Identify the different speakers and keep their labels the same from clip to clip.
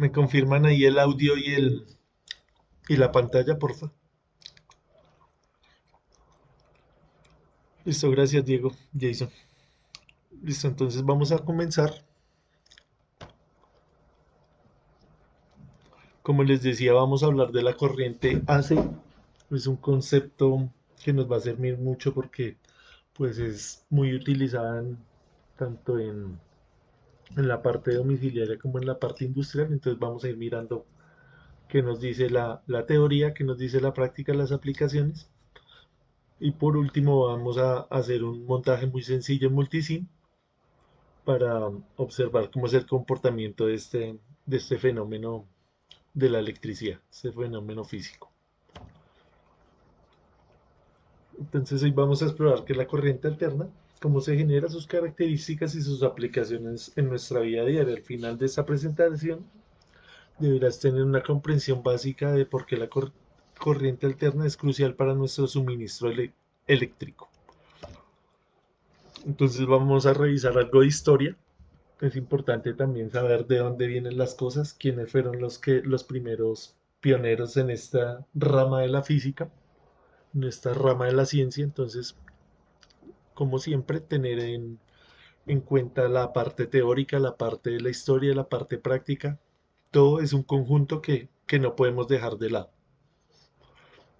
Speaker 1: ¿Me confirman ahí el audio y la pantalla, porfa? Listo, gracias Diego, Jason. Listo, entonces vamos a comenzar. Como les decía, vamos a hablar de la corriente AC. Es un concepto que nos va a servir mucho porque pues es muy utilizada tanto en la parte domiciliaria como en la parte industrial. Entonces vamos a ir mirando qué nos dice la teoría, qué nos dice la práctica, las aplicaciones. Y por último vamos a hacer un montaje muy sencillo en Multisim para observar cómo es el comportamiento de este fenómeno de la electricidad, este fenómeno físico. Entonces hoy vamos a explorar qué es la corriente alterna, cómo se genera, sus características y sus aplicaciones en nuestra vida diaria. Al final de esta presentación deberás tener una comprensión básica de por qué la corriente alterna es crucial para nuestro suministro eléctrico. Entonces vamos a revisar algo de historia. Es importante también saber de dónde vienen las cosas, quiénes fueron los primeros pioneros en esta rama de la física, en esta rama de la ciencia. Entonces, como siempre, tener en cuenta la parte teórica, la parte de la historia, la parte práctica. Todo es un conjunto que no podemos dejar de lado.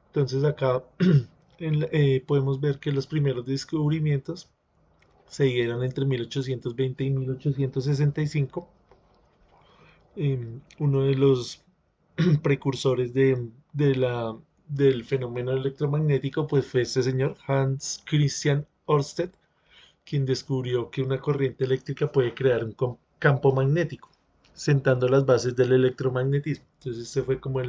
Speaker 1: Entonces acá podemos ver que los primeros descubrimientos se dieron entre 1820 y 1865. Uno de los precursores del fenómeno electromagnético pues fue este señor Hans Christian Ørsted, quien descubrió que una corriente eléctrica puede crear un campo magnético, sentando las bases del electromagnetismo. Entonces este fue como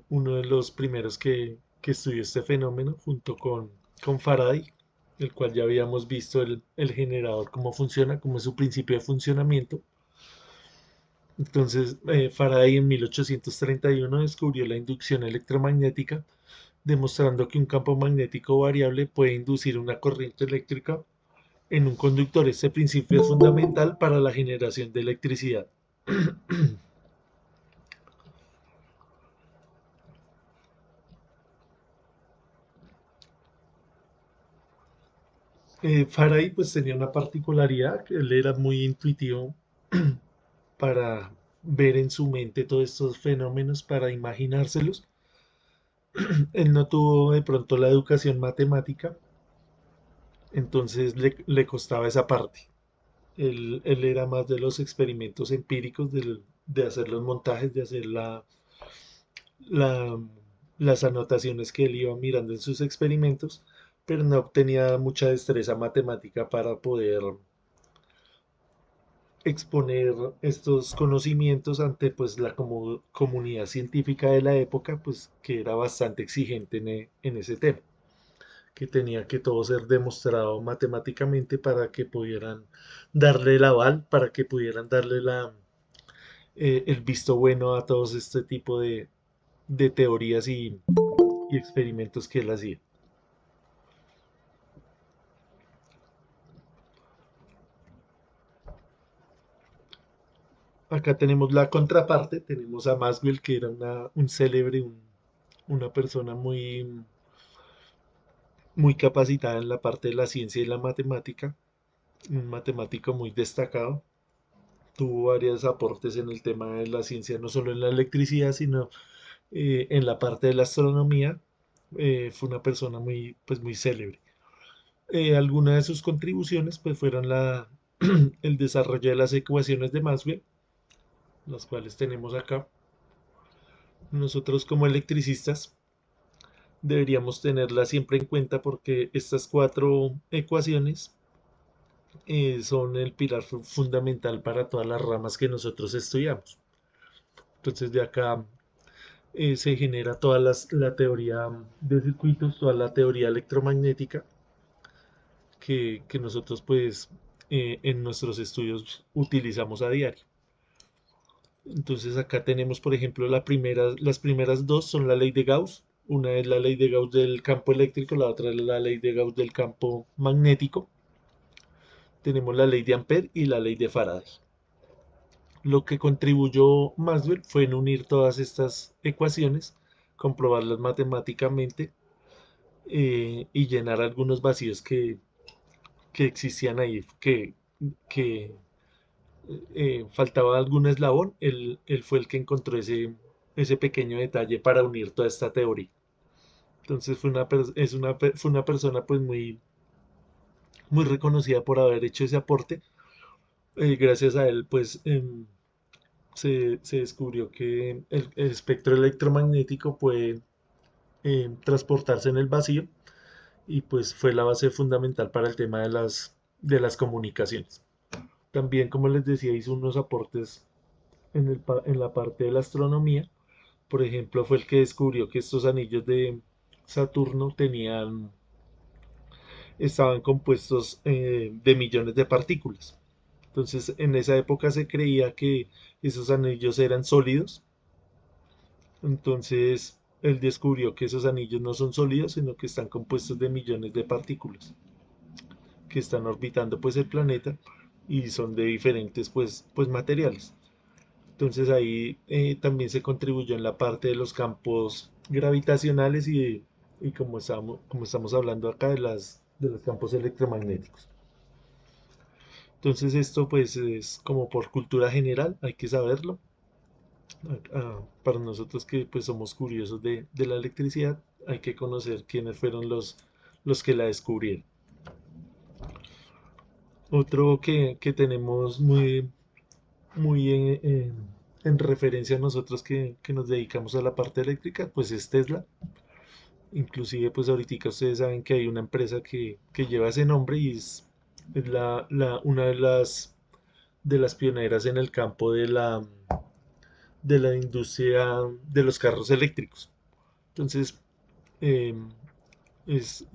Speaker 1: uno de los primeros que estudió este fenómeno junto con Faraday, el cual ya habíamos visto el generador, cómo funciona, cómo es su principio de funcionamiento. Entonces, Faraday en 1831 descubrió la inducción electromagnética, demostrando que un campo magnético variable puede inducir una corriente eléctrica en un conductor. Este principio es fundamental para la generación de electricidad. Faraday pues tenía una particularidad, que él era muy intuitivo para ver en su mente todos estos fenómenos, para imaginárselos. Él no tuvo de pronto la educación matemática, entonces le costaba esa parte. Él era más de los experimentos empíricos, de hacer los montajes, de hacer la- las anotaciones que él iba mirando en sus experimentos, pero no tenía mucha destreza matemática para poder exponer estos conocimientos ante pues la comunidad científica de la época, pues que era bastante exigente en ese tema, que tenía que todo ser demostrado matemáticamente para que pudieran darle el aval, para que pudieran darle el visto bueno a todos este tipo de teorías y experimentos que él hacía. Acá tenemos la contraparte, tenemos a Maxwell, que era un célebre, una persona muy capacitada en la parte de la ciencia y la matemática, un matemático muy destacado. Tuvo varios aportes en el tema de la ciencia, no solo en la electricidad, sino en la parte de la astronomía. Fue una persona pues, muy célebre. Algunas de sus contribuciones pues, fueron el desarrollo de las ecuaciones de Maxwell, las cuales tenemos acá. Nosotros como electricistas deberíamos tenerlas siempre en cuenta porque estas cuatro ecuaciones son el pilar fundamental para todas las ramas que nosotros estudiamos. Entonces de acá se genera toda la teoría de circuitos, toda la teoría electromagnética que nosotros pues en nuestros estudios utilizamos a diario. Entonces acá tenemos por ejemplo las primeras dos son la ley de Gauss. Una es la ley de Gauss del campo eléctrico, la otra es la ley de Gauss del campo magnético. Tenemos la ley de Ampère y la ley de Faraday. Lo que contribuyó Maxwell fue en unir todas estas ecuaciones, comprobarlas matemáticamente y llenar algunos vacíos que existían ahí, que faltaba algún eslabón. Él fue el que encontró ese pequeño detalle para unir toda esta teoría. Entonces fue una persona pues muy reconocida por haber hecho ese aporte. Gracias a él pues se descubrió que el espectro electromagnético puede transportarse en el vacío y pues fue la base fundamental para el tema de las comunicaciones. También, como les decía, hizo unos aportes en la parte de la astronomía. Por ejemplo, fue el que descubrió que estos anillos de Saturno estaban compuestos de millones de partículas. Entonces, en esa época se creía que esos anillos eran sólidos. Entonces, él descubrió que esos anillos no son sólidos, sino que están compuestos de millones de partículas que están orbitando pues el planeta y son de diferentes pues materiales. Entonces ahí también se contribuyó en la parte de los campos gravitacionales y como estamos hablando acá de los campos electromagnéticos. Entonces esto pues es como por cultura general, hay que saberlo. Para nosotros que pues somos curiosos de la electricidad, hay que conocer quiénes fueron los que la descubrieron. Otro que tenemos muy en referencia a nosotros que nos dedicamos a la parte eléctrica, pues es Tesla. Inclusive pues ahorita ustedes saben que hay una empresa que lleva ese nombre y es una de las pioneras en el campo de la industria de los carros eléctricos. Entonces, eh, es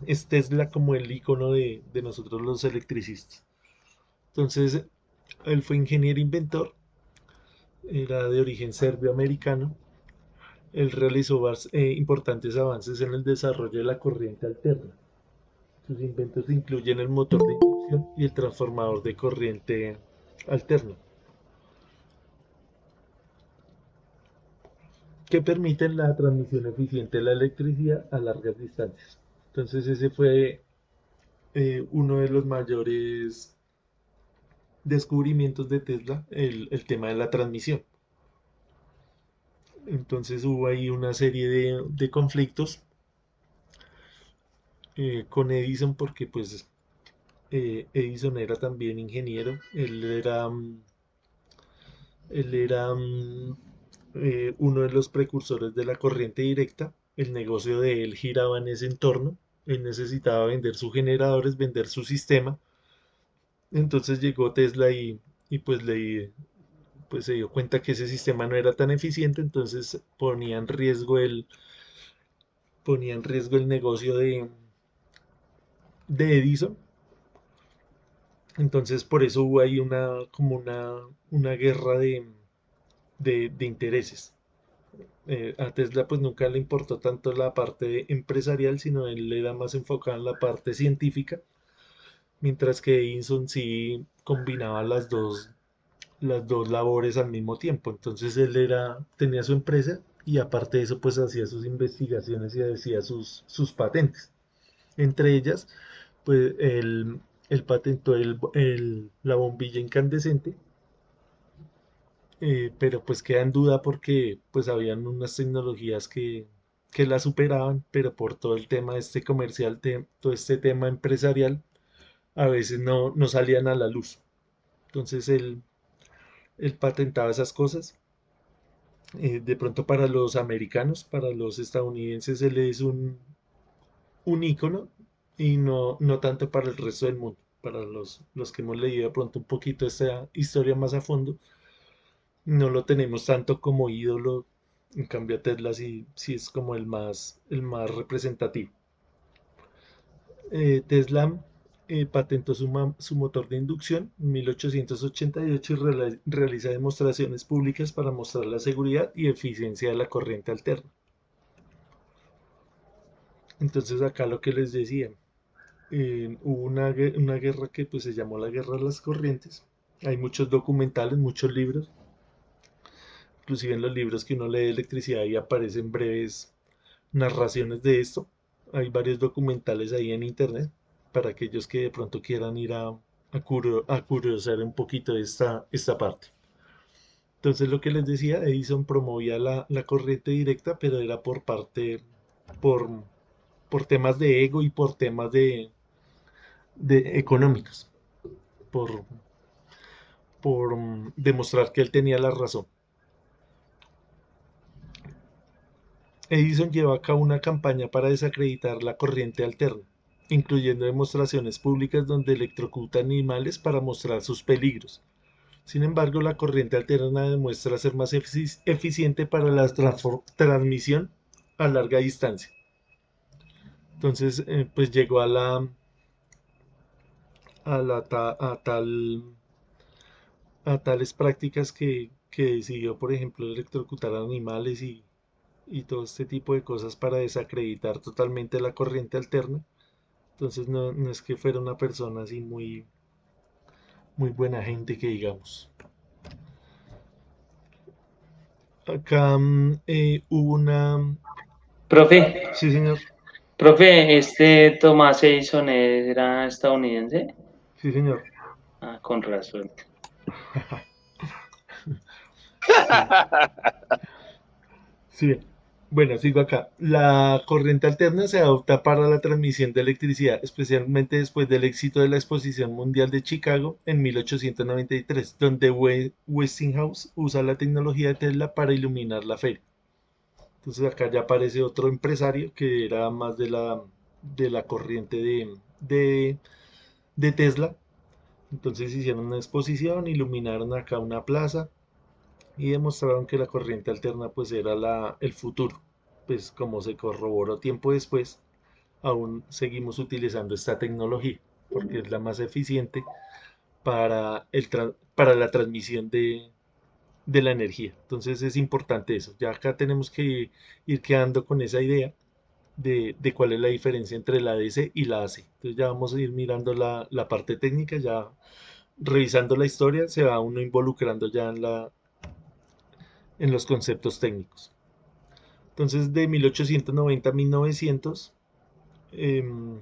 Speaker 1: es Tesla como el icono de nosotros los electricistas. Entonces, él fue ingeniero inventor, era de origen serbio-americano. Él realizó importantes avances en el desarrollo de la corriente alterna. Sus inventos incluyen el motor de inducción y el transformador de corriente alterna, que permiten la transmisión eficiente de la electricidad a largas distancias. Entonces ese fue uno de los mayores descubrimientos de Tesla, el tema de la transmisión. Entonces hubo ahí una serie de conflictos con Edison porque pues Edison era también ingeniero, él era uno de los precursores de la corriente directa, el negocio de él giraba en ese entorno, él necesitaba vender sus generadores, vender su sistema, entonces llegó Tesla y pues se dio cuenta que ese sistema no era tan eficiente, entonces ponía en riesgo el negocio de Edison. Entonces por eso hubo ahí como una guerra de intereses. A Tesla pues nunca le importó tanto la parte empresarial, sino él era más enfocado en la parte científica, mientras que Edison sí combinaba las dos labores al mismo tiempo. Entonces tenía su empresa y aparte de eso pues hacía sus investigaciones y hacía sus patentes. Entre ellas, pues él patentó la bombilla incandescente, pero pues queda en duda porque pues habían unas tecnologías que la superaban, pero por todo el tema este comercial, todo este tema empresarial, a veces no salían a la luz. Entonces él patentaba esas cosas. De pronto para los americanos, para los estadounidenses, él es un ícono y no tanto para el resto del mundo. Para los que hemos leído de pronto un poquito esta historia más a fondo, no lo tenemos tanto como ídolo. En cambio, Tesla sí es como el más representativo. Tesla patentó su motor de inducción en 1888 y realiza demostraciones públicas para mostrar la seguridad y eficiencia de la corriente alterna. Entonces acá lo que les decía, hubo una guerra que pues se llamó la guerra de las corrientes, Hay muchos documentales, muchos libros, inclusive en los libros que uno lee de electricidad y aparecen breves narraciones de esto. Hay varios documentales ahí en internet para aquellos que de pronto quieran ir a curiosar un poquito de esta parte. Entonces lo que les decía, Edison promovía la corriente directa, pero era por, por temas de ego y por temas de económicos, por, por demostrar que él tenía la razón. Edison llevó a cabo una campaña para desacreditar la corriente alterna, incluyendo demostraciones públicas donde electrocuta animales para mostrar sus peligros. Sin embargo, la corriente alterna demuestra ser más eficiente para la transmisión a larga distancia. Entonces, pues llegó a, la a a tales prácticas que decidió, por ejemplo, electrocutar animales y todo este tipo de cosas para desacreditar totalmente la corriente alterna. Entonces no es que fuera una persona así muy buena gente que digamos. Acá hubo una...
Speaker 2: Profe,
Speaker 1: Sí, señor.
Speaker 2: profe, este Thomas Edison era estadounidense.
Speaker 1: Sí, señor.
Speaker 2: Ah, con razón.
Speaker 1: Sí. Sí. Bueno, sigo acá. La corriente alterna se adopta para la transmisión de electricidad, especialmente después del éxito de la Exposición Mundial de Chicago en 1893, donde Westinghouse usa la tecnología de Tesla para iluminar la feria. Entonces acá ya aparece otro empresario que era más de la corriente de, de Tesla. Entonces hicieron una exposición, iluminaron acá una plaza y demostraron que la corriente alterna pues era el futuro. Pues como se corroboró tiempo después, aún seguimos utilizando esta tecnología porque es la más eficiente para la transmisión de la energía. Entonces es importante eso. Ya acá tenemos que ir quedando con esa idea de cuál es la diferencia entre la DC y la AC. Entonces ya vamos a ir mirando la parte técnica, ya revisando la historia, se va uno involucrando ya en los conceptos técnicos. Entonces de 1890 a 1900 em,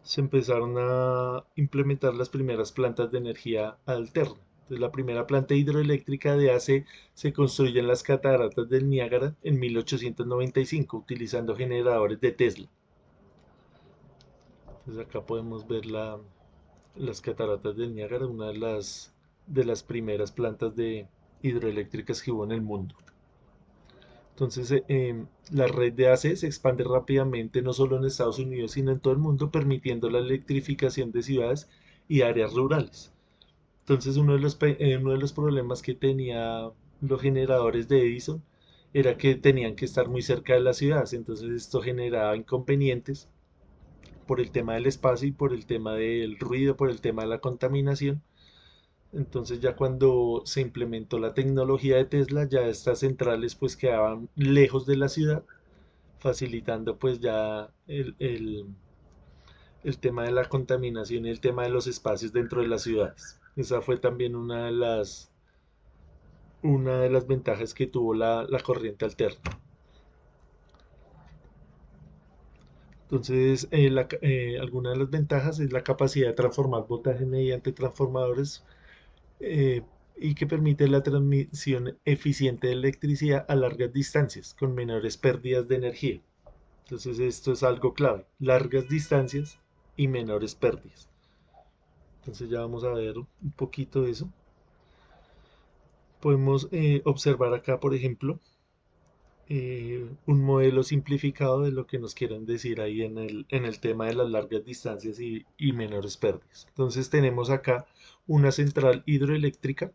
Speaker 1: se empezaron a implementar las primeras plantas de energía alterna. Entonces, la primera planta hidroeléctrica de AC se construye en las cataratas del Niágara en 1895, utilizando generadores de Tesla. Entonces, acá podemos ver las cataratas del Niágara, una de las primeras plantas de hidroeléctricas que hubo en el mundo. Entonces, la red de AC se expande rápidamente no solo en Estados Unidos, sino en todo el mundo, permitiendo la electrificación de ciudades y áreas rurales. Entonces, uno de los problemas que tenían los generadores de Edison era que tenían que estar muy cerca de las ciudades. Entonces, esto generaba inconvenientes por el tema del espacio y por el tema del ruido, por el tema de la contaminación. Entonces ya cuando se implementó la tecnología de Tesla, ya estas centrales pues quedaban lejos de la ciudad, facilitando pues ya el tema de la contaminación y el tema de los espacios dentro de las ciudades. Esa fue también una de las ventajas que tuvo la corriente alterna. Entonces, alguna de las ventajas es la capacidad de transformar voltaje mediante transformadores eh, y que permite la transmisión eficiente de electricidad a largas distancias con menores pérdidas de energía. Entonces esto es algo clave, largas distancias y menores pérdidas. Entonces ya vamos a ver un poquito de eso. Podemos observar acá, por ejemplo, un modelo simplificado de lo que nos quieren decir ahí en el tema de las largas distancias y menores pérdidas. Entonces tenemos acá una central hidroeléctrica,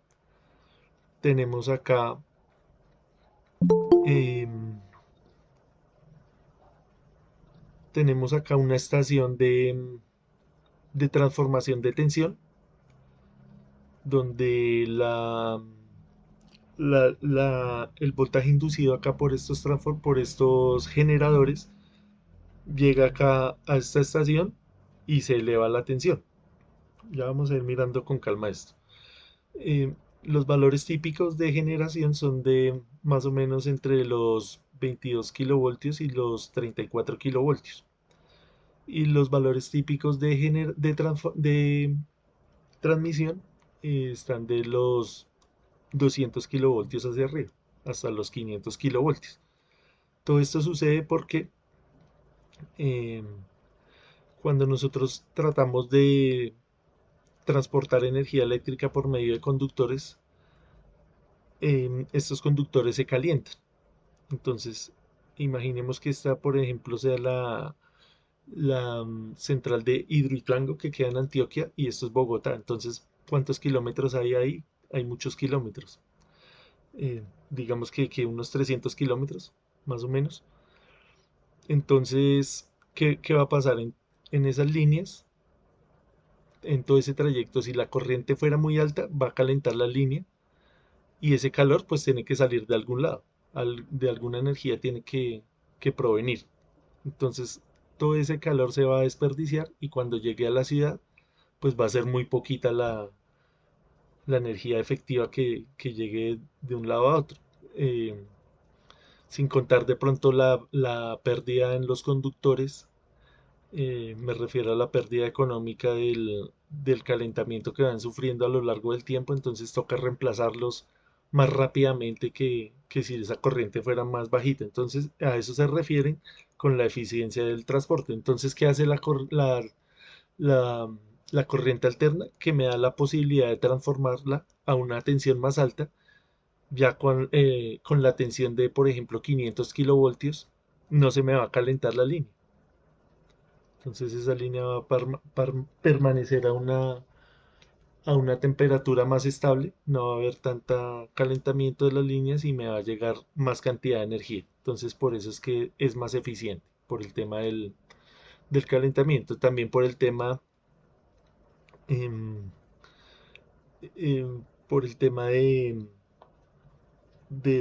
Speaker 1: tenemos acá em, tenemos acá una estación de transformación de tensión donde el voltaje inducido acá por por estos generadores llega acá a esta estación y se eleva la tensión. Ya vamos a ir mirando con calma esto. Eh, los valores típicos de generación son de más o menos entre los 22 kilovoltios y los 34 kilovoltios. Y los valores típicos de transmisión están de los 200 kilovoltios hacia arriba, hasta los 500 kilovoltios. Todo esto sucede porque eh, cuando nosotros tratamos de transportar energía eléctrica por medio de conductores, estos conductores se calientan. Entonces, imaginemos que esta, por ejemplo, sea la central de Hidroituango que queda en Antioquia y esto es Bogotá. Entonces, ¿cuántos kilómetros hay ahí? Hay muchos kilómetros. Digamos que unos 300 kilómetros, más o menos. Entonces, ¿qué va a pasar en esas líneas? En todo ese trayecto, si la corriente fuera muy alta, va a calentar la línea y ese calor pues tiene que salir de algún lado, de alguna energía tiene que provenir. Entonces, todo ese calor se va a desperdiciar y cuando llegue a la ciudad, pues va a ser muy poquita la energía efectiva que llegue de un lado a otro. Eh, Sin contar de pronto la pérdida en los conductores, me refiero a la pérdida económica del calentamiento que van sufriendo a lo largo del tiempo, entonces toca reemplazarlos más rápidamente que si esa corriente fuera más bajita. Entonces, a eso se refieren con la eficiencia del transporte. Entonces, ¿qué hace la, la corriente alterna? Que me da la posibilidad de transformarla a una tensión más alta, ya con la tensión de, por ejemplo, 500 kilovoltios, no se me va a calentar la línea. Entonces esa línea va a permanecer a una temperatura más estable, no va a haber tanta calentamiento de las líneas y me va a llegar más cantidad de energía. Entonces por eso es que es más eficiente, por el tema del calentamiento, también por el tema, em, por el tema de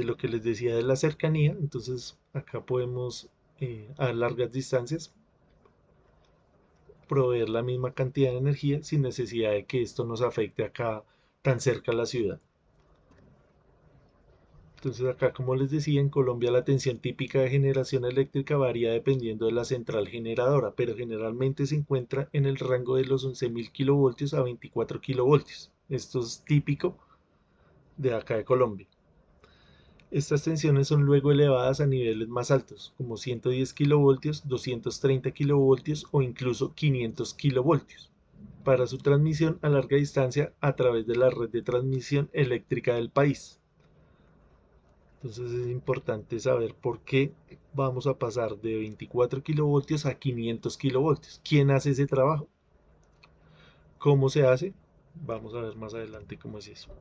Speaker 1: lo que les decía de la cercanía. Entonces acá podemos a largas distancias proveer la misma cantidad de energía sin necesidad de que esto nos afecte acá tan cerca a la ciudad. Entonces acá, como les decía, en Colombia la tensión típica de generación eléctrica varía dependiendo de la central generadora, pero generalmente se encuentra en el rango de los 11.000 kilovoltios a 24 kilovoltios. Esto es típico de acá de Colombia. Estas tensiones son luego elevadas a niveles más altos, como 110 kilovoltios, 230 kilovoltios o incluso 500 kilovoltios, para su transmisión a larga distancia a través de la red de transmisión eléctrica del país. Entonces es importante saber por qué vamos a pasar de 24 kilovoltios a 500 kilovoltios. ¿Quién hace ese trabajo? ¿Cómo se hace? Vamos a ver más adelante cómo es eso.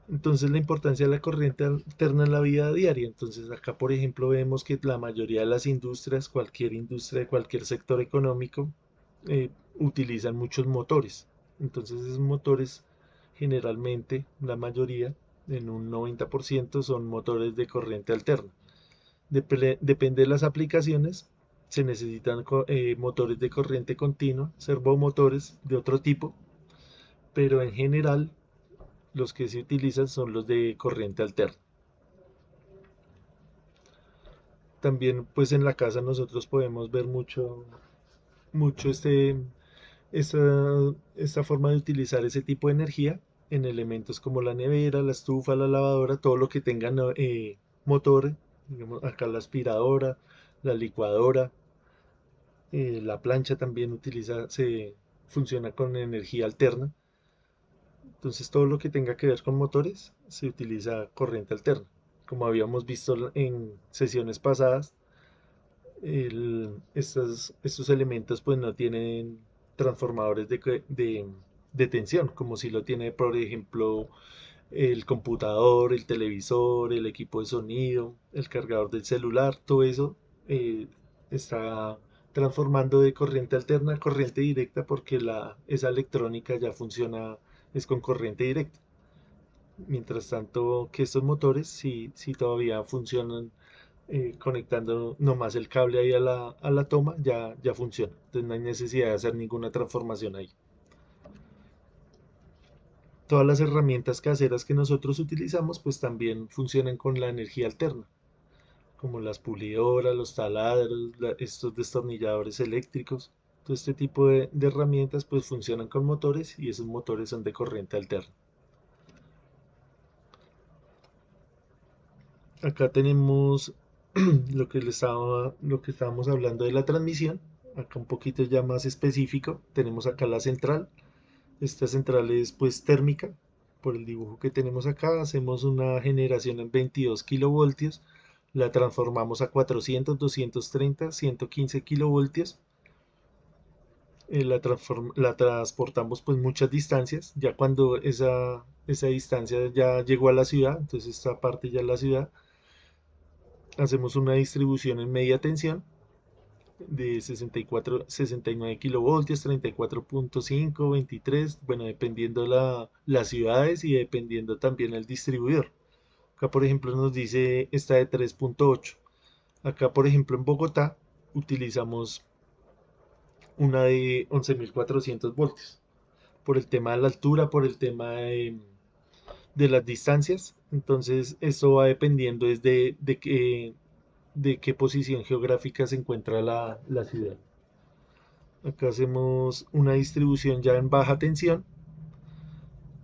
Speaker 1: Entonces la importancia de la corriente alterna en la vida diaria. Entonces acá por ejemplo vemos que la mayoría de las industrias, cualquier industria de cualquier sector económico, utilizan muchos motores. Entonces esos motores generalmente, la mayoría, en un 90% son motores de corriente alterna. Depende de las aplicaciones, se necesitan motores de corriente continua, servomotores de otro tipo, pero en general los que se utilizan son los de corriente alterna. También pues en la casa nosotros podemos ver mucho esta, esta forma de utilizar ese tipo de energía en elementos como la nevera, la estufa, la lavadora, todo lo que tenga motor, digamos acá la aspiradora, la licuadora, la plancha también funciona con energía alterna. Entonces todo lo que tenga que ver con motores se utiliza corriente alterna. Como habíamos visto en sesiones pasadas, estos elementos pues no tienen transformadores de tensión, como si lo tiene por ejemplo el computador, el televisor, el equipo de sonido, el cargador del celular, todo eso eh, está transformando de corriente alterna a corriente directa porque esa electrónica ya funciona, es con corriente directa. Mientras tanto que estos motores sí todavía funcionan conectando nomás el cable ahí a la toma, ya funciona. Entonces no hay necesidad de hacer ninguna transformación ahí. Todas las herramientas caseras que nosotros utilizamos, pues también funcionan con la energía alterna, como las pulidoras, los taladros, estos destornilladores eléctricos. Todo este tipo de herramientas pues funcionan con motores y esos motores son de corriente alterna. Acá tenemos lo que estábamos hablando de la transmisión. Acá un poquito ya más específico. Tenemos acá la central. Esta central es pues térmica. Por el dibujo que tenemos acá, hacemos una generación en 22 kilovoltios. La transformamos a 400, 230, 115 kilovoltios. La transportamos pues muchas distancias. Ya cuando esa distancia ya llegó a la ciudad, entonces esta parte ya es la ciudad, hacemos una distribución en media tensión de 69 kilovoltios, 34.5, 23, bueno, dependiendo las ciudades y dependiendo también el distribuidor. Acá, por ejemplo, nos dice esta de 3.8. Acá, por ejemplo, en Bogotá utilizamos una de 11.400 voltios. Por el tema de la altura, por el tema de las distancias. Entonces, esto va dependiendo desde de qué posición geográfica se encuentra la ciudad. Acá hacemos una distribución ya en baja tensión,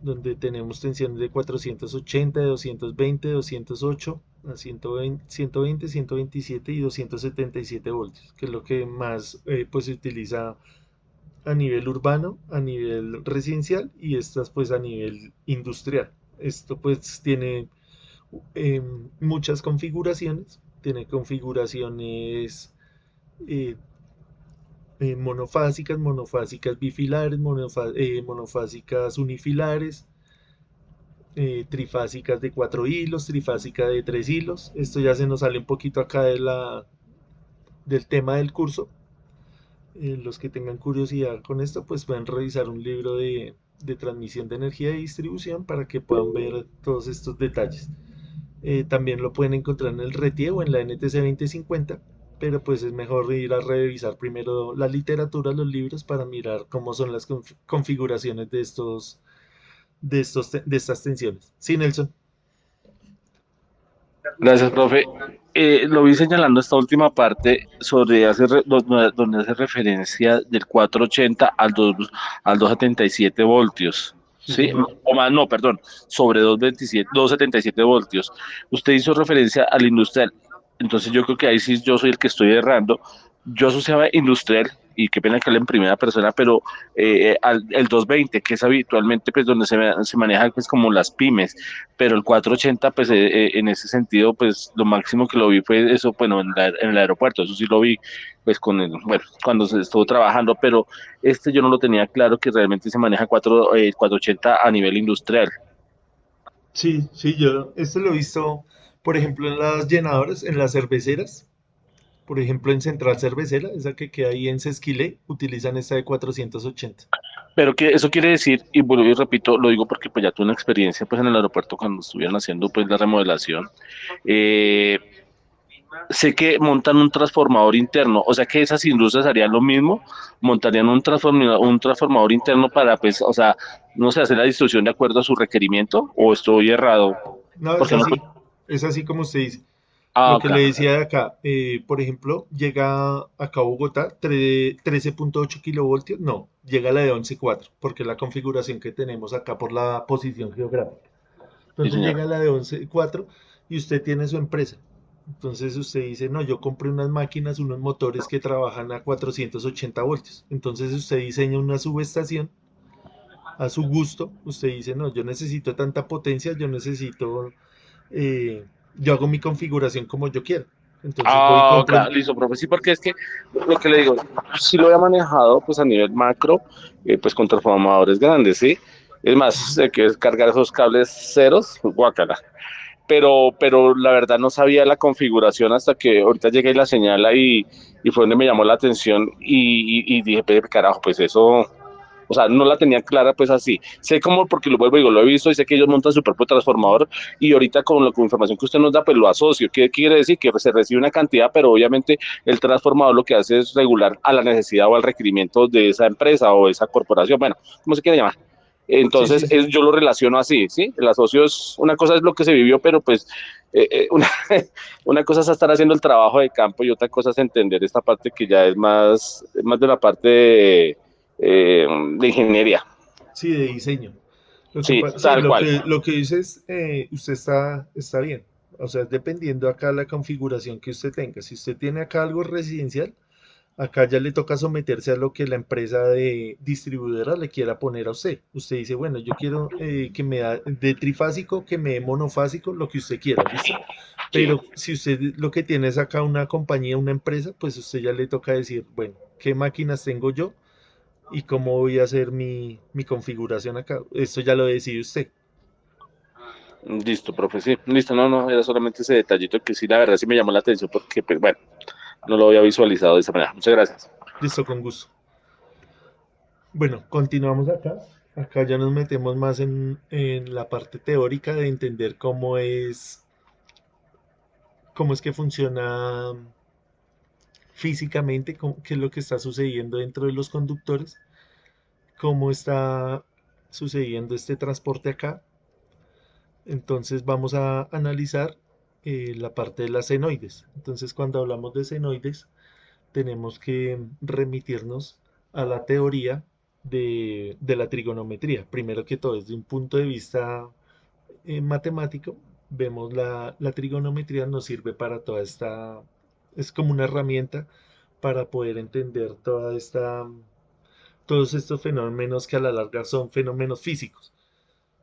Speaker 1: donde tenemos tensiones de 480, de 220, 208, a 120, 120, 127 y 277 voltios, que es lo que más pues se utiliza a nivel urbano, a nivel residencial y estas pues a nivel industrial. Esto pues tiene muchas configuraciones, tiene configuraciones eh, monofásicas, monofásicas bifilares, monofásicas unifilares, trifásicas de 4 hilos, trifásica de 3 hilos. Esto ya se nos sale un poquito acá del tema del curso. Los que tengan curiosidad con esto, pues pueden revisar un libro de transmisión de energía y distribución para que puedan ver todos estos detalles. También lo pueden encontrar en el RETIE o en la NTC 2050, pero pues es mejor ir a revisar primero la literatura, los libros, para mirar cómo son las configuraciones de estas tensiones. Sí, Nelson.
Speaker 3: Gracias, profe. Lo vi señalando esta última parte sobre donde hace referencia del 480 al 277 voltios.
Speaker 1: Sí,
Speaker 3: ¿Sí?
Speaker 1: señor.
Speaker 3: O más, no, perdón, sobre 227, 277 voltios. Usted hizo referencia al industrial. Entonces yo creo que ahí sí yo soy el que estoy errando. Yo asociaba industrial, y qué pena que hable en primera persona, pero el 220, que es habitualmente pues donde se maneja pues como las pymes, pero el 480 pues en ese sentido pues lo máximo que lo vi fue eso, bueno, en el aeropuerto, eso sí lo vi pues bueno, cuando se estuvo trabajando, pero yo no lo tenía claro que realmente se maneja 480 a nivel industrial.
Speaker 1: Sí, sí, yo esto lo he visto, por ejemplo, en las llenadoras, en las cerveceras. Por ejemplo, en Central Cervecera, esa que queda ahí en Sesquilé, utilizan esta de 480.
Speaker 3: Pero que eso quiere decir, y vuelvo y repito, lo digo porque pues ya tuve una experiencia pues en el aeropuerto cuando estuvieron haciendo pues la remodelación. Eh, Sé que montan un transformador interno, o sea que esas industrias harían lo mismo, montarían un transformador interno para, pues, o sea, no sé, hacer la distribución de acuerdo a su requerimiento, o estoy errado,
Speaker 1: No,
Speaker 3: porque no.
Speaker 1: es así como usted dice.
Speaker 3: Ah,
Speaker 1: Lo que
Speaker 3: ok.
Speaker 1: le decía de acá, por ejemplo, llega acá a Bogotá 13.8 kilovoltios, no, llega a la de 11.4, porque es la configuración que tenemos acá por la posición geográfica.
Speaker 3: Sí,
Speaker 1: Entonces
Speaker 3: señor.
Speaker 1: llega a la de 11.4 y usted tiene su empresa. Entonces usted dice, no, yo compré unas máquinas, unos motores que trabajan a 480 voltios. Entonces usted diseña una subestación a su gusto. Usted dice, no, yo necesito tanta potencia, eh, yo hago mi configuración como yo quiero. Entonces voy y
Speaker 3: Ah, ok,
Speaker 1: compro.
Speaker 3: listo, profe. Sí, porque es que lo que le digo, sí lo había manejado pues a nivel macro, pues con transformadores grandes, ¿sí? Es más,
Speaker 1: Ujú.
Speaker 3: sé que es cargar esos cables ceros, guácala. Pero la verdad no sabía la configuración hasta que ahorita llegué y la señala y fue donde me llamó la atención y dije, "Pe, carajo, pues eso, o sea, no la tenía clara pues así. Sé cómo, porque lo vuelvo y digo, lo he visto y sé que ellos montan su propio transformador y ahorita con información que usted nos da, pues lo asocio. ¿Qué quiere decir? Que se recibe una cantidad, pero obviamente el transformador lo que hace es regular a la necesidad o al requerimiento de esa empresa o esa corporación, bueno, como se quiere llamar.
Speaker 1: Sí,
Speaker 3: Entonces,
Speaker 1: sí, sí.
Speaker 3: yo lo relaciono así, ¿sí? El asocio es, una cosa es lo que se vivió, pero pues una, una cosa es estar haciendo el trabajo de campo y otra cosa es entender esta parte que ya es más de la parte de ingeniería.
Speaker 1: Sí, de diseño.
Speaker 3: Sí,
Speaker 1: Sí,
Speaker 3: tal cual.
Speaker 1: lo que dices, usted está bien. O sea, es dependiendo acá la configuración que usted tenga. Si usted tiene acá algo residencial, acá ya le toca someterse a lo que la empresa de distribuidora le quiera poner a usted. Usted dice, bueno, yo quiero que me da de trifásico, que me dé monofásico, lo que usted quiera, ¿listo?
Speaker 3: Sí.
Speaker 1: Pero si usted lo que tiene es acá una compañía, una empresa, pues usted ya le toca decir, bueno, ¿qué máquinas tengo yo? ¿Y cómo voy a hacer mi configuración acá? Esto ya lo decide usted.
Speaker 3: Listo, profe, sí, listo, no, era solamente ese detallito que sí, la verdad sí me llamó la atención porque, pues bueno, no lo había visualizado de esa manera. Muchas gracias.
Speaker 1: Listo, con gusto. Bueno, continuamos acá. Acá ya nos metemos más en la parte teórica de entender cómo es que funciona físicamente, qué es lo que está sucediendo dentro de los conductores, cómo está sucediendo este transporte acá. Entonces vamos a analizar la parte de las senoides. Entonces cuando hablamos de senoides, tenemos que remitirnos a la teoría de la trigonometría. Primero que todo, desde un punto de vista matemático, vemos la trigonometría nos sirve para toda esta, es como una herramienta para poder entender todos estos fenómenos que a la larga son fenómenos físicos.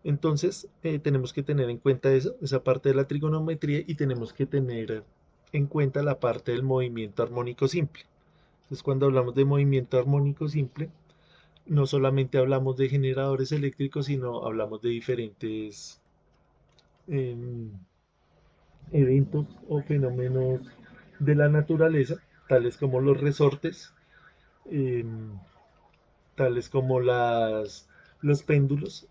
Speaker 1: Entonces, tenemos que tener en cuenta eso, esa parte de la trigonometría, y tenemos que tener en cuenta la parte del movimiento armónico simple. Entonces, cuando hablamos de movimiento armónico simple, no solamente hablamos de generadores eléctricos, sino hablamos de diferentes em, eventos o fenómenos de la naturaleza, tales como los resortes, em, tales como los péndulos,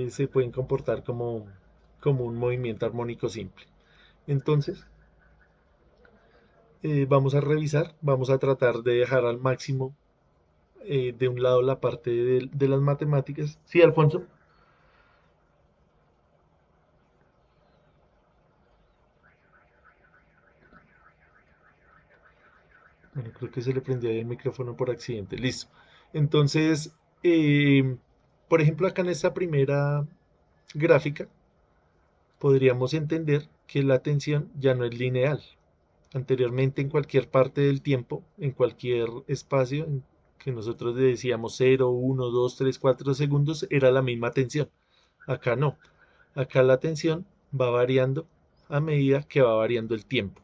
Speaker 1: se pueden comportar como un movimiento armónico simple. Entonces, vamos a revisar, vamos a tratar de dejar al máximo de un lado la parte de las matemáticas. Sí, Alfonso. Bueno, creo que se le prendió ahí el micrófono por accidente. Listo. Entonces, eh, por ejemplo, acá en esta primera gráfica, podríamos entender que la tensión ya no es lineal. Anteriormente, en cualquier parte del tiempo, en cualquier espacio en que nosotros le decíamos 0, 1, 2, 3, 4 segundos, era la misma tensión. Acá no. Acá la tensión va variando a medida que va variando el tiempo.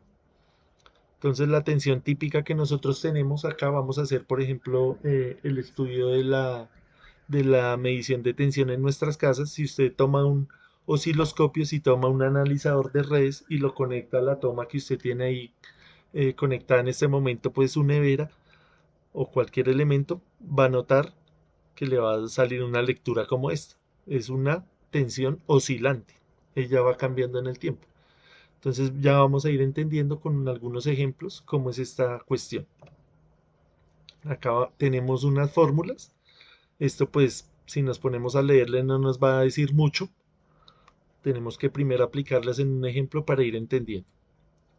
Speaker 1: Entonces la tensión típica que nosotros tenemos acá, vamos a hacer por ejemplo el estudio de la medición de tensión en nuestras casas. Si usted toma un osciloscopio, si toma un analizador de redes y lo conecta a la toma que usted tiene ahí conectada en este momento, pues su nevera o cualquier elemento, va a notar que le va a salir una lectura como esta. Es una tensión oscilante. Ella va cambiando en el tiempo. Entonces ya vamos a ir entendiendo con algunos ejemplos cómo es esta cuestión. Acá tenemos unas fórmulas. Esto pues si nos ponemos a leerle no nos va a decir mucho. Tenemos que primero aplicarlas en un ejemplo para ir entendiendo.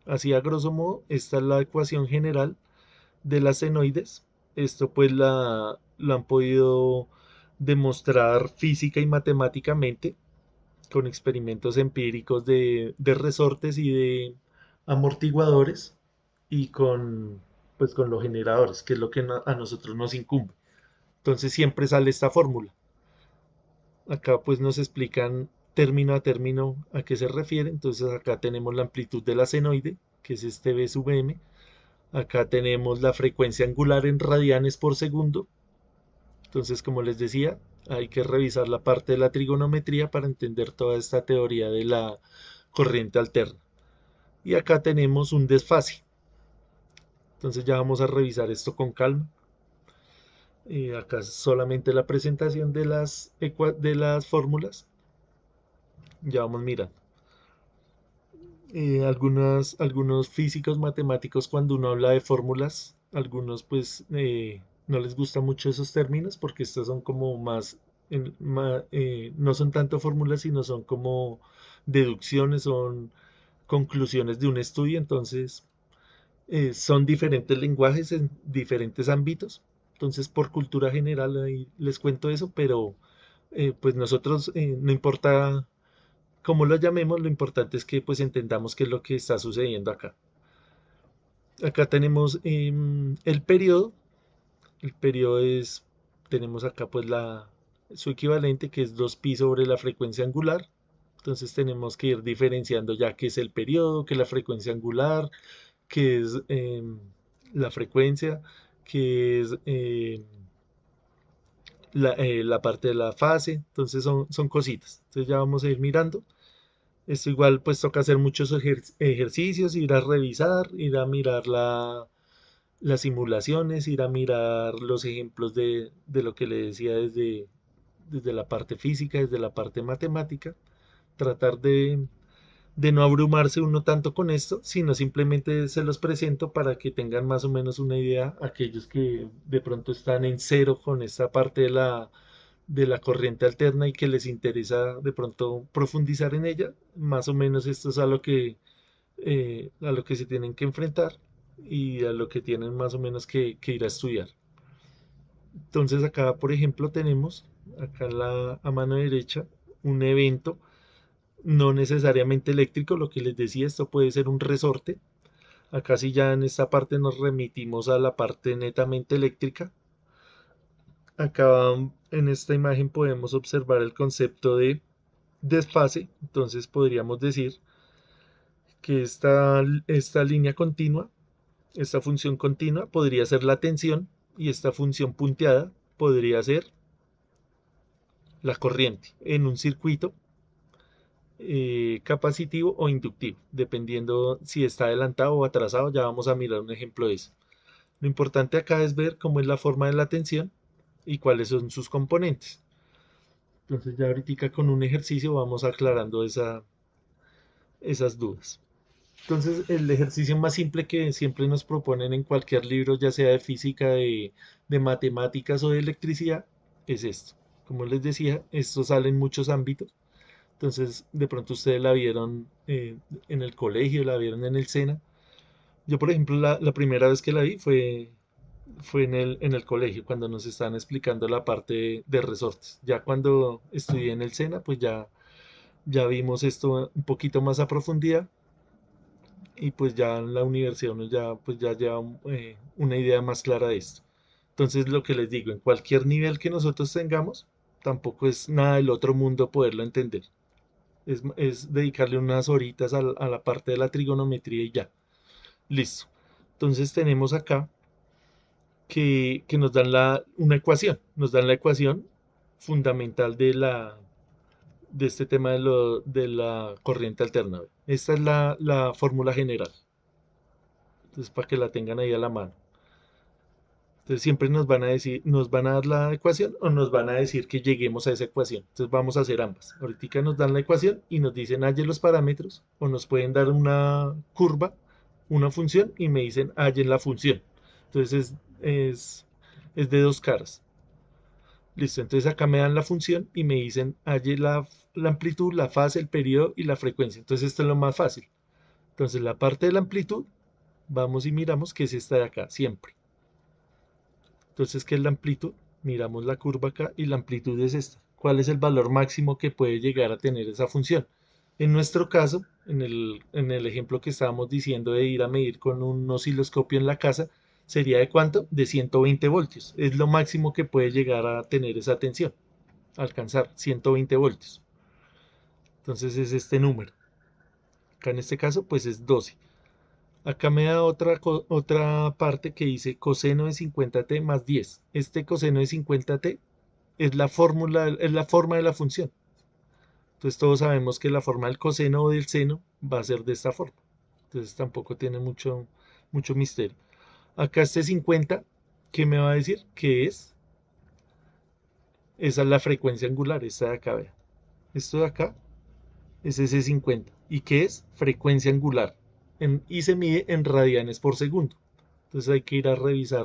Speaker 1: Así a grosso modo, esta es la ecuación general de las senoides. Esto pues la han podido demostrar física y matemáticamente con experimentos empíricos de resortes y de amortiguadores y pues con los generadores, que es lo que a nosotros nos incumbe. Entonces siempre sale esta fórmula. Acá pues nos explican término a término a qué se refiere. Entonces acá tenemos la amplitud de la senoide, que es este V sub m. Acá tenemos la frecuencia angular en radianes por segundo. Entonces, como les decía, hay que revisar la parte de la trigonometría para entender toda esta teoría de la corriente alterna. Y acá tenemos un desfase. Entonces ya vamos a revisar esto con calma. Acá es solamente la presentación de las fórmulas. Ya vamos mirando. Algunos físicos matemáticos cuando uno habla de fórmulas, algunos pues no les gustan mucho esos términos porque estos son como más no son tanto fórmulas, sino son como deducciones, son conclusiones de un estudio. Entonces son diferentes lenguajes en diferentes ámbitos. Entonces, por cultura general, ahí les cuento eso, pero pues nosotros, no importa cómo lo llamemos, lo importante es que pues entendamos qué es lo que está sucediendo acá. Acá tenemos el periodo. El periodo es, tenemos acá pues su equivalente, que es 2pi sobre la frecuencia angular. Entonces tenemos que ir diferenciando ya qué es el periodo, qué es la frecuencia angular, qué es la frecuencia, qué es la parte de la fase. Entonces son cositas. Entonces ya vamos a ir mirando. Esto igual pues toca hacer muchos ejercicios, ir a revisar, ir a mirar las simulaciones, ir a mirar los ejemplos de lo que le decía desde la parte física, desde la parte matemática, tratar de no abrumarse uno tanto con esto, sino simplemente se los presento para que tengan más o menos una idea aquellos que de pronto están en cero con esta parte de la corriente alterna y que les interesa de pronto profundizar en ella. Más o menos esto es a lo que se tienen que enfrentar y a lo que tienen más o menos que ir a estudiar. Entonces acá, por ejemplo, tenemos acá a mano derecha un evento no necesariamente eléctrico. Lo que les decía, esto puede ser un resorte. Acá sí ya en esta parte nos remitimos a la parte netamente eléctrica. Acá en esta imagen podemos observar el concepto de desfase. Entonces podríamos decir que esta línea continua, esta función continua podría ser la tensión, y esta función punteada podría ser la corriente en un circuito capacitivo o inductivo, dependiendo si está adelantado o atrasado. Ya vamos a mirar un ejemplo de eso. Lo importante acá es ver cómo es la forma de la tensión y cuáles son sus componentes. Entonces ya ahorita con un ejercicio vamos aclarando esas dudas. Entonces el ejercicio más simple que siempre nos proponen en cualquier libro, ya sea de física, de matemáticas o de electricidad, es esto. Como les decía, esto sale en muchos ámbitos. Entonces, de pronto ustedes la vieron en el colegio, la vieron en el SENA. Yo, por ejemplo, la primera vez que la vi fue en el colegio, cuando nos estaban explicando la parte de resortes. Ya cuando estudié en el SENA, pues ya vimos esto un poquito más a profundidad, y pues ya en la universidad uno ya, pues ya lleva una idea más clara de esto. Entonces, lo que les digo, en cualquier nivel que nosotros tengamos, tampoco es nada del otro mundo poderlo entender. Es dedicarle unas horitas a la parte de la trigonometría y ya. Listo. Entonces tenemos acá que nos dan una ecuación. Nos dan la ecuación fundamental de este tema de la corriente alterna. Esta es la fórmula general. Entonces, para que la tengan ahí a la mano. Entonces siempre nos van a decir, nos van a dar la ecuación o nos van a decir que lleguemos a esa ecuación. Entonces vamos a hacer ambas. Ahorita nos dan la ecuación y nos dicen hallen los parámetros, o nos pueden dar una curva, una función, y me dicen hallen la función. Entonces es de dos caras. Listo, entonces acá me dan la función y me dicen halle la amplitud, la fase, el periodo y la frecuencia. Entonces esto es lo más fácil. Entonces la parte de la amplitud, vamos y miramos que es esta de acá, siempre. Entonces, ¿qué es la amplitud? Miramos la curva acá y la amplitud es esta. ¿Cuál es el valor máximo que puede llegar a tener esa función? En nuestro caso, en el ejemplo que estábamos diciendo de ir a medir con un osciloscopio en la casa, sería de ¿cuánto? De 120 voltios. Es lo máximo que puede llegar a tener esa tensión, alcanzar 120 voltios. Entonces es este número. Acá en este caso, pues es 12. Acá me da otra parte que dice coseno de 50t más 10. Este coseno de 50t es la fórmula, es la forma de la función. Entonces todos sabemos que la forma del coseno o del seno va a ser de esta forma. Entonces tampoco tiene mucho misterio. Acá este 50, ¿qué me va a decir? ¿Qué es? Esa es la frecuencia angular, esta de acá, vea. Esto de acá es ese 50. ¿Y qué es? Frecuencia angular. Y se mide en radianes por segundo. Entonces hay que ir a revisar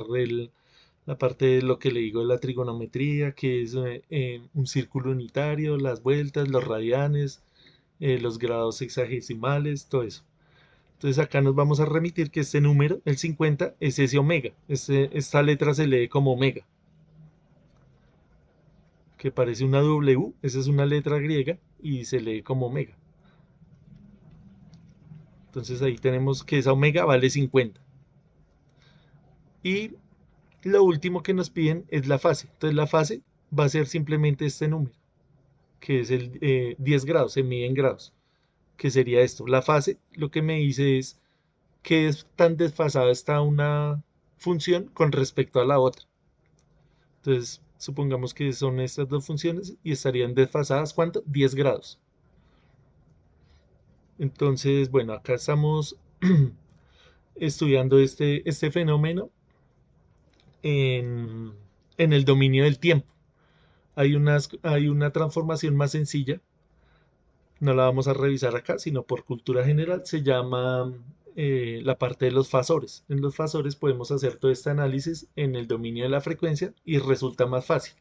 Speaker 1: la parte de lo que le digo de la trigonometría, que es un círculo unitario, las vueltas, los radianes, los grados hexagesimales, todo eso. Entonces acá nos vamos a remitir que este número, el 50, es ese omega. Esta letra se lee como omega, que parece una W, esa es una letra griega y se lee como omega. Entonces ahí tenemos que esa omega vale 50. Y lo último que nos piden es la fase. Entonces la fase va a ser simplemente este número, que es el 10 grados, se mide en grados, que sería esto. La fase lo que me dice es que es tan desfasada está una función con respecto a la otra. Entonces, supongamos que son estas dos funciones y estarían desfasadas, ¿cuánto? 10 grados. Entonces, bueno, acá estamos estudiando este fenómeno en, en el dominio del tiempo. Hay una transformación más sencilla, no la vamos a revisar acá, sino por cultura general, se llama la parte de los fasores. En los fasores podemos hacer todo este análisis en el dominio de la frecuencia y resulta más fácil.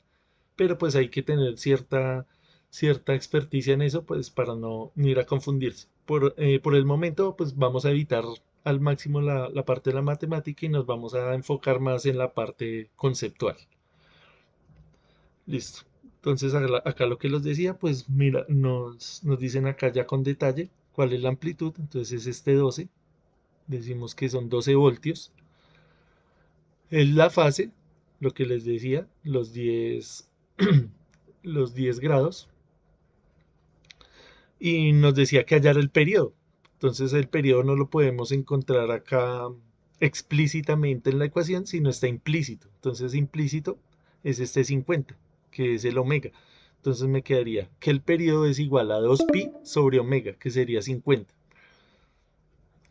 Speaker 1: Pero pues hay que tener cierta experticia en eso, pues para no ir a confundirse. Por el momento, pues vamos a evitar al máximo la parte de la matemática y nos vamos a enfocar más en la parte conceptual. Listo. Entonces acá lo que les decía, pues mira, nos dicen acá ya con detalle cuál es la amplitud. Entonces es este 12. Decimos que son 12 voltios. Es la fase, lo que les decía, los 10, los 10 grados. Y nos decía que hallar el periodo. Entonces el periodo no lo podemos encontrar acá explícitamente en la ecuación, sino está implícito. Entonces implícito es este 50, que es el omega. Entonces me quedaría que el periodo es igual a 2pi sobre omega, que sería 50,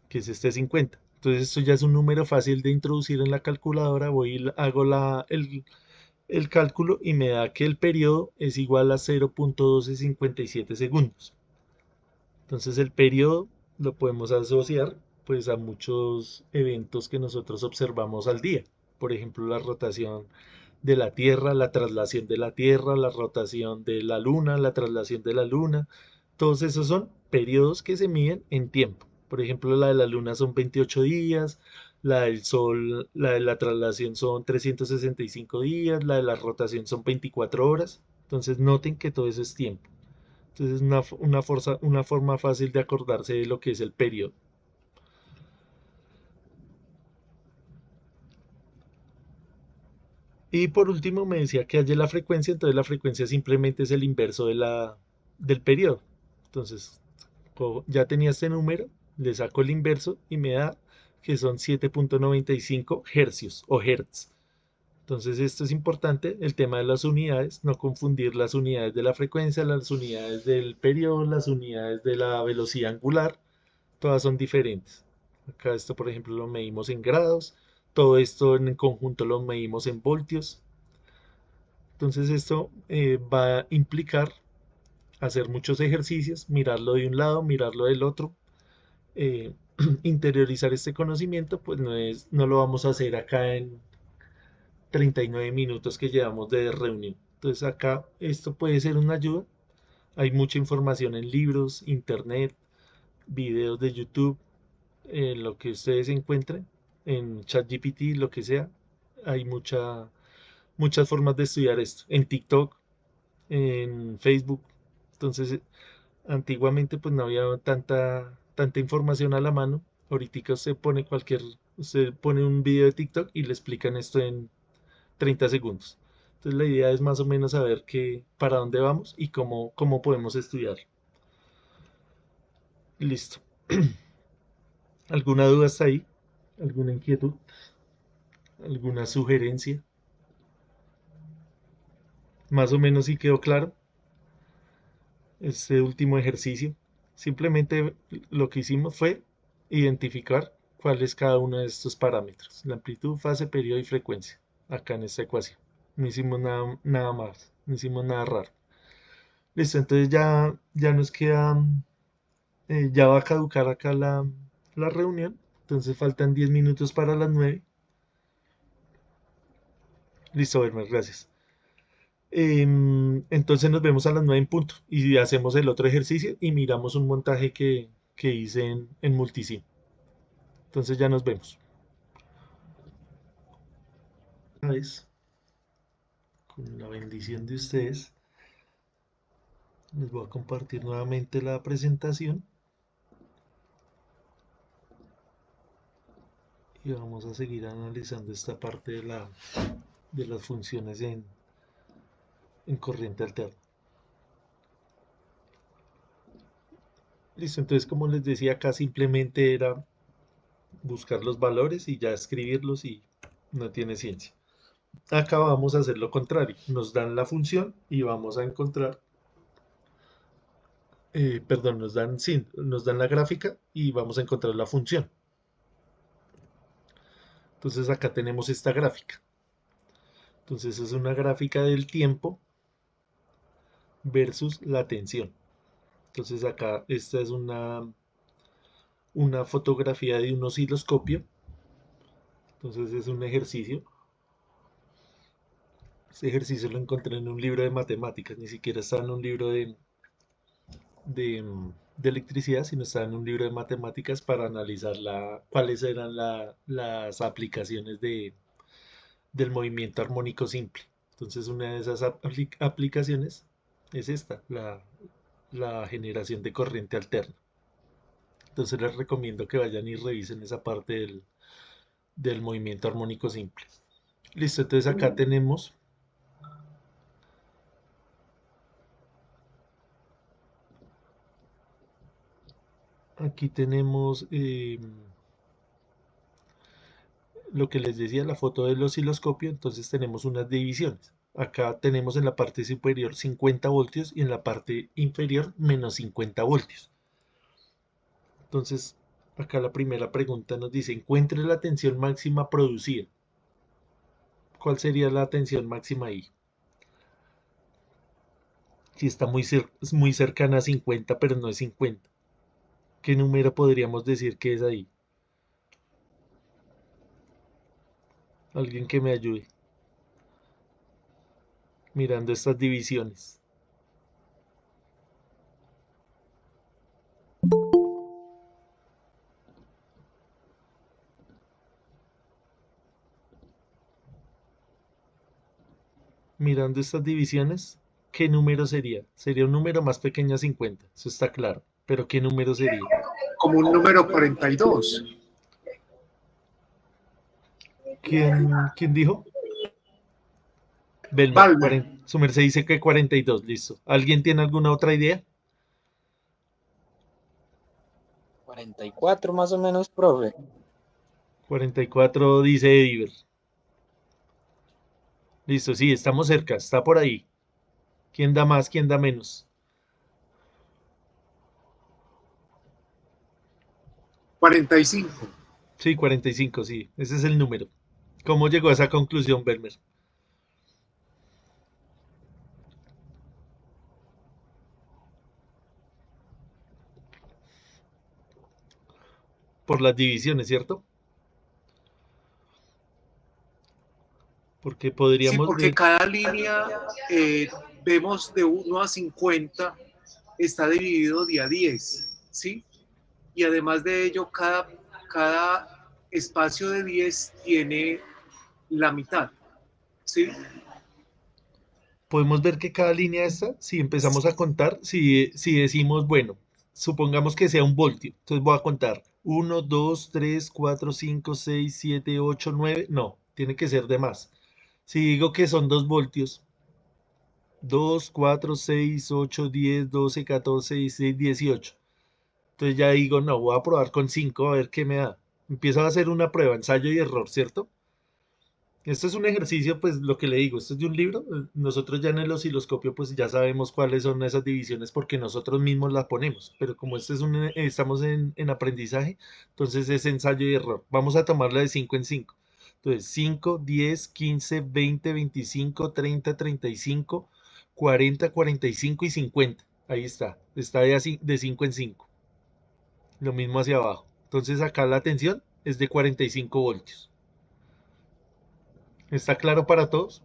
Speaker 1: que es este 50. Entonces esto ya es un número fácil de introducir en la calculadora. Voy y hago el cálculo y me da que el periodo es igual a 0.1257 segundos. Entonces el periodo lo podemos asociar pues a muchos eventos que nosotros observamos al día. Por ejemplo, la rotación de la Tierra, la traslación de la Tierra, la rotación de la Luna, la traslación de la Luna. Todos esos son periodos que se miden en tiempo. Por ejemplo, la de la Luna son 28 días, la del Sol, la de la traslación son 365 días, la de la rotación son 24 horas. Entonces noten que todo eso es tiempo. Entonces es una forma fácil de acordarse de lo que es el periodo. Y por último me decía que halle la frecuencia, entonces la frecuencia simplemente es el inverso del periodo. Entonces ya tenía este número, le saco el inverso y me da que son 7.95 hercios o hertz. Entonces esto es importante, el tema de las unidades, no confundir las unidades de la frecuencia, las unidades del periodo, las unidades de la velocidad angular, todas son diferentes. Acá esto, por ejemplo, lo medimos en grados, todo esto en conjunto lo medimos en voltios. Entonces esto va a implicar hacer muchos ejercicios, mirarlo de un lado, mirarlo del otro, eh, interiorizar este conocimiento, pues no lo vamos a hacer acá en 39 minutos que llevamos de reunión. Entonces acá esto puede ser una ayuda. Hay mucha información en libros, internet, videos de YouTube, lo que ustedes encuentren, en ChatGPT, lo que sea. Hay muchas formas de estudiar esto. En TikTok, en Facebook. Entonces, antiguamente pues no había tanta información a la mano. Ahorita usted pone un video de TikTok y le explican esto en 30 segundos. Entonces la idea es más o menos saber para dónde vamos y cómo podemos estudiar. Listo. ¿Alguna duda hasta ahí? ¿Alguna inquietud? ¿Alguna sugerencia? Más o menos si quedó claro este último ejercicio. Simplemente lo que hicimos fue identificar cuál es cada uno de estos parámetros. La amplitud, fase, periodo y frecuencia. Acá en esta ecuación. No hicimos nada más. No hicimos nada raro. Listo, entonces ya nos queda, ya va a caducar acá la reunión. Entonces faltan 10 minutos para las 9. Listo, Bermer, gracias. Entonces nos vemos a las 9 en punto y hacemos el otro ejercicio y miramos un montaje que hice en Multisim. Entonces ya nos vemos. Una vez, con la bendición de ustedes, les voy a compartir nuevamente la presentación y vamos a seguir analizando esta parte de las funciones en corriente alterna. Listo, entonces como les decía acá simplemente era buscar los valores y ya escribirlos y no tiene ciencia. Acá vamos a hacer lo contrario, nos dan la función y vamos a encontrar, perdón, sí, nos dan la gráfica y vamos a encontrar la función. Entonces acá tenemos esta gráfica. Entonces es una gráfica del tiempo versus la tensión. Entonces acá esta es una fotografía de un osciloscopio. Entonces es un ejercicio. Este ejercicio lo encontré en un libro de matemáticas, ni siquiera está en un libro de electricidad, sino está en un libro de matemáticas para analizar cuáles eran las aplicaciones del movimiento armónico simple. Entonces una de esas aplicaciones es esta, la generación de corriente alterna. Entonces les recomiendo que vayan y revisen esa parte del movimiento armónico simple. Listo, entonces acá tenemos aquí tenemos lo que les decía, la foto del osciloscopio. Entonces tenemos unas divisiones. Acá tenemos en la parte superior 50 voltios y en la parte inferior menos 50 voltios. Entonces, acá la primera pregunta nos dice, encuentre la tensión máxima producida. ¿Cuál sería la tensión máxima ahí? Si está muy cercana a 50, pero no es 50. ¿Qué número podríamos decir que es ahí? Alguien que me ayude. Mirando estas divisiones. Mirando estas divisiones, ¿qué número sería? Sería un número más pequeño a 50, eso está claro. Pero ¿qué número sería?
Speaker 4: Como un número 42.
Speaker 1: ¿Quién dijo? Belmer.
Speaker 4: Balmer.
Speaker 1: Su merced dice que 42, listo. ¿Alguien tiene alguna otra idea?
Speaker 5: 44 más o menos, profe.
Speaker 1: 44 dice Ediver. Listo, sí, estamos cerca, está por ahí. ¿Quién da más, quién da menos?
Speaker 4: 45.
Speaker 1: Sí, 45, sí, ese es el número. ¿Cómo llegó a esa conclusión, Belmer? Por las divisiones, ¿cierto? Porque
Speaker 4: Sí,
Speaker 1: podríamos
Speaker 4: porque cada línea vemos de 1 a 50 está dividido de a 10, ¿sí? Y además de ello, cada espacio de 10 tiene la mitad, ¿sí?
Speaker 1: podemos ver que cada línea esta, si empezamos a contar, si decimos, bueno, supongamos que sea un voltio, entonces voy a contar 1, 2, 3, 4, 5, 6, 7, 8, 9, no, tiene que ser de más. Si digo que son 2 voltios, 2, 4, 6, 8, 10, 12, 14, 16, 18. Entonces ya digo, no, voy a probar con 5 a ver qué me da. Empiezo a hacer una prueba, ensayo y error, ¿cierto? Esto es un ejercicio, pues lo que le digo, esto es de un libro. Nosotros ya en el osciloscopio, pues ya sabemos cuáles son esas divisiones porque nosotros mismos las ponemos. Pero como este es estamos en aprendizaje, entonces es ensayo y error. Vamos a tomarla de 5 en 5. Entonces 5, 10, 15, 20, 25, 30, 35, 40, 45 y 50. Ahí está. Está de 5 en 5. Lo mismo hacia abajo. Entonces acá la tensión es de 45 voltios. ¿Está claro para todos?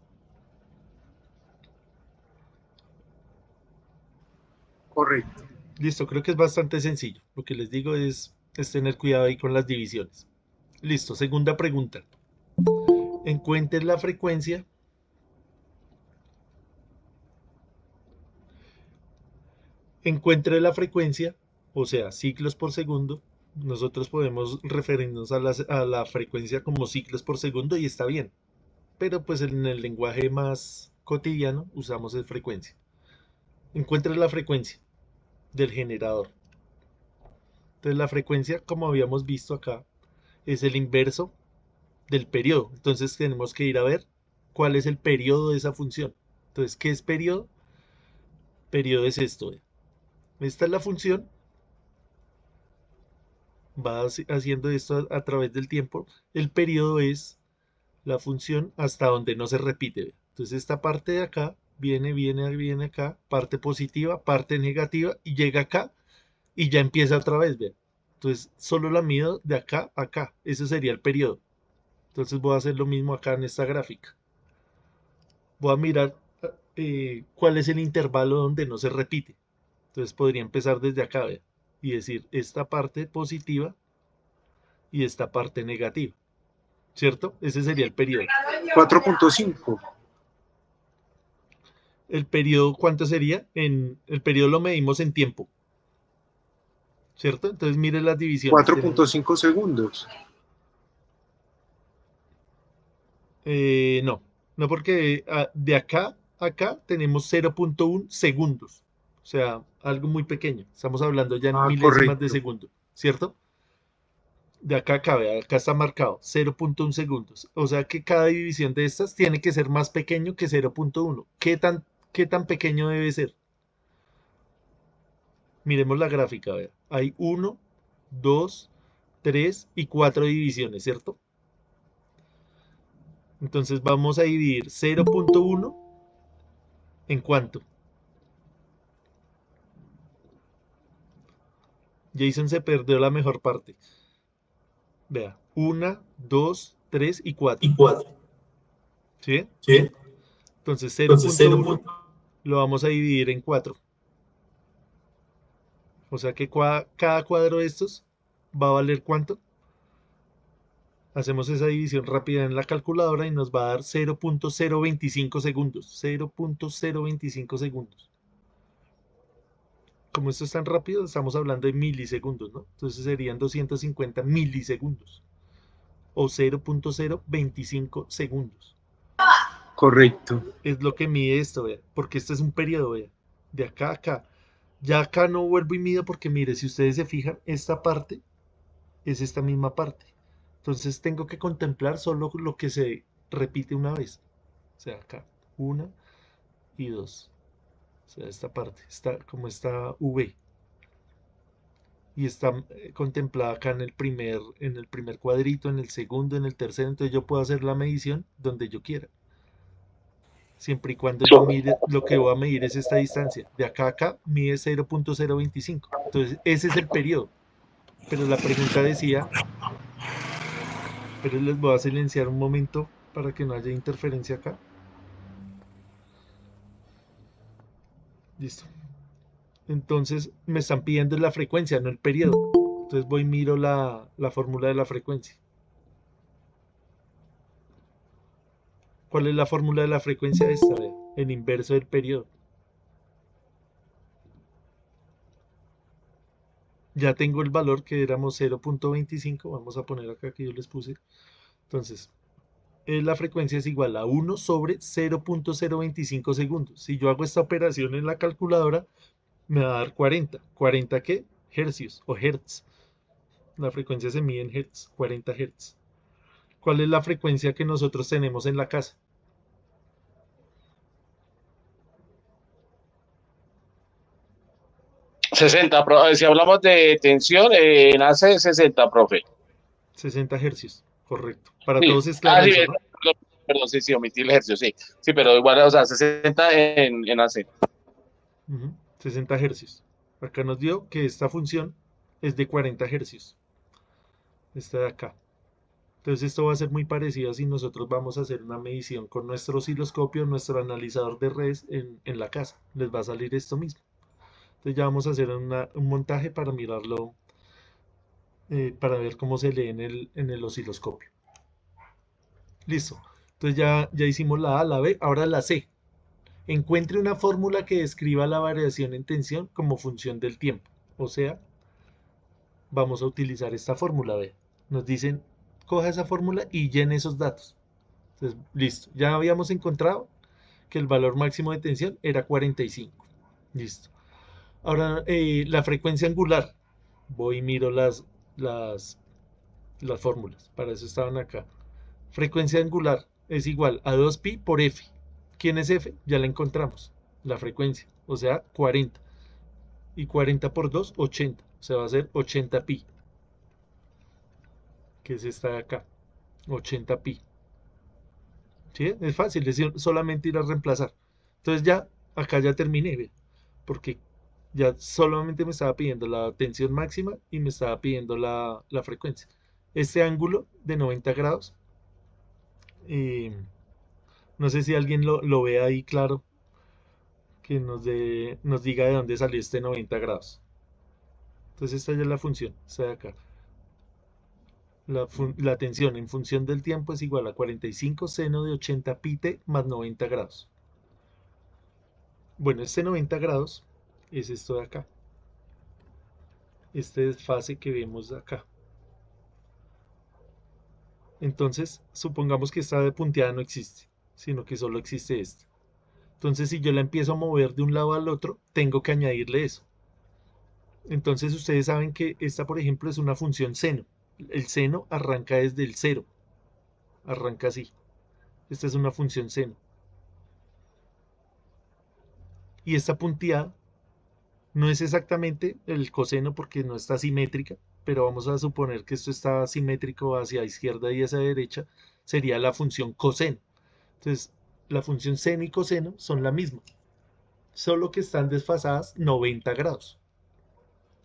Speaker 4: Correcto.
Speaker 1: Listo, creo que es bastante sencillo. Lo que les digo es tener cuidado ahí con las divisiones. Listo, segunda pregunta. Encuentre la frecuencia. Encuentre la frecuencia, o sea, ciclos por segundo. Nosotros podemos referirnos a la frecuencia como ciclos por segundo y está bien. Pero pues en el lenguaje más cotidiano usamos el frecuencia. Encuentre la frecuencia del generador. Entonces la frecuencia, como habíamos visto acá, es el inverso del periodo. Entonces tenemos que ir a ver cuál es el periodo de esa función. Entonces, ¿qué es periodo? Periodo es esto. Esta es la función. Va haciendo esto a través del tiempo. El periodo es la función hasta donde no se repite. Entonces esta parte de acá viene acá, parte positiva, parte negativa y llega acá y ya empieza otra vez. ¿Ve? Entonces solo la mido de acá a acá. Ese sería el periodo. Entonces voy a hacer lo mismo acá en esta gráfica. Voy a mirar cuál es el intervalo donde no se repite. Entonces podría empezar desde acá, ¿ve? Y decir esta parte positiva y esta parte negativa, ¿cierto? Ese sería el periodo.
Speaker 4: 4.5.
Speaker 1: El periodo, ¿cuánto sería? El periodo lo medimos en tiempo, ¿cierto? Entonces mire las divisiones.
Speaker 4: 4.5 segundos.
Speaker 1: No porque de acá a acá tenemos 0.1 segundos. O sea, algo muy pequeño. Estamos hablando ya en milésimas de
Speaker 4: Correcto.
Speaker 1: segundo, ¿cierto? De acá a acá, vea, acá está marcado 0.1 segundos. O sea que cada división de estas tiene que ser más pequeño que 0.1. ¿Qué tan pequeño debe ser? Miremos la gráfica, vea. Hay 1, 2, 3 y 4 divisiones, ¿cierto? Entonces vamos a dividir 0.1 en cuánto. Jason se perdió la mejor parte. Vea, 1, 2, 3 y 4. ¿Sí?
Speaker 5: ¿Sí?
Speaker 1: Entonces
Speaker 5: Entonces
Speaker 1: 0.1 lo vamos a dividir en 4. O sea que cada cuadro de estos va a valer ¿cuánto? Hacemos esa división rápida en la calculadora y nos va a dar 0.025 segundos. 0.025 segundos. Como esto es tan rápido, estamos hablando de milisegundos, ¿no? Entonces serían 250 milisegundos. O 0.025 segundos.
Speaker 4: Correcto.
Speaker 1: Es lo que mide esto, vea. Porque este es un periodo, vea. De acá a acá. Ya acá no vuelvo y mido porque mire, si ustedes se fijan, esta parte es esta misma parte. Entonces tengo que contemplar solo lo que se repite una vez. O sea, acá, 1 y 2. O sea, esta parte, está como esta V. Y está contemplada acá en el primer cuadrito, en el segundo, en el tercero. Entonces yo puedo hacer la medición donde yo quiera. Siempre y cuando yo mire, lo que voy a medir es esta distancia. De acá a acá mide 0.025. Entonces ese es el periodo. Pero la pregunta decía, pero les voy a silenciar un momento para que no haya interferencia acá. Listo. Entonces me están pidiendo la frecuencia, no el periodo. Entonces voy y miro la fórmula de la frecuencia. ¿Cuál es la fórmula de la frecuencia? Esta, vea, el inverso del periodo. Ya tengo el valor que éramos 0.25. Vamos a poner acá que yo les puse. Entonces, la frecuencia es igual a 1 sobre 0.025 segundos. Si yo hago esta operación en la calculadora, me va a dar 40. ¿40 qué? Hercios o hertz. La frecuencia se mide en hertz, 40 hertz. ¿Cuál es la frecuencia que nosotros tenemos en la casa?
Speaker 3: Si hablamos de tensión, nace 60, profe.
Speaker 1: 60 hercios, correcto. Para
Speaker 3: Sí.
Speaker 1: todos es claro
Speaker 3: Sí,
Speaker 1: eso, ¿no?
Speaker 3: perdón, sí, omití el ejercicio, sí. Sí, pero igual, o sea, 60 en AC.
Speaker 1: 60 hercios. Acá nos dio que esta función es de 40 hercios. Esta de acá. Entonces esto va a ser muy parecido a si nosotros vamos a hacer una medición con nuestro osciloscopio, nuestro analizador de redes en la casa. Les va a salir esto mismo. Entonces ya vamos a hacer un montaje para mirarlo, para ver cómo se lee en el osciloscopio. Listo. Entonces ya hicimos la A, la B, ahora la C. Encuentre una fórmula que describa la variación en tensión como función del tiempo. O sea, vamos a utilizar esta fórmula B. Nos dicen, coja esa fórmula y llene esos datos. Entonces, listo. Ya habíamos encontrado que el valor máximo de tensión era 45. Listo. Ahora, la frecuencia angular. Voy y miro las, las fórmulas. Para eso estaban acá. Frecuencia angular es igual a 2pi por f. ¿Quién es f? Ya la encontramos. La frecuencia. O sea, 40. Y 40 por 2, 80. O sea, va a ser 80 pi. Que es esta de acá. 80 pi. ¿Sí? Es fácil, es solamente ir a reemplazar. Entonces ya, acá ya terminé, ¿ve? Porque ya solamente me estaba pidiendo la tensión máxima y me estaba pidiendo la frecuencia. Este ángulo de 90 grados, eh, no sé si alguien lo ve ahí claro, que nos diga de dónde salió este 90 grados. Entonces esta ya es la función, esta de acá. La tensión en función del tiempo es igual a 45 seno de 80 pi t más 90 grados. Bueno, este 90 grados es esto de acá. Este desfase que vemos acá. Entonces, supongamos que esta de punteada no existe, sino que solo existe esta. Entonces, si yo la empiezo a mover de un lado al otro, tengo que añadirle eso. Entonces, ustedes saben que esta, por ejemplo, es una función seno. El seno arranca desde el cero. Arranca así. Esta es una función seno. Y esta punteada no es exactamente el coseno porque no está simétrica, pero vamos a suponer que esto está simétrico hacia izquierda y hacia derecha, sería la función coseno. Entonces, la función seno y coseno son la misma, solo que están desfasadas 90 grados.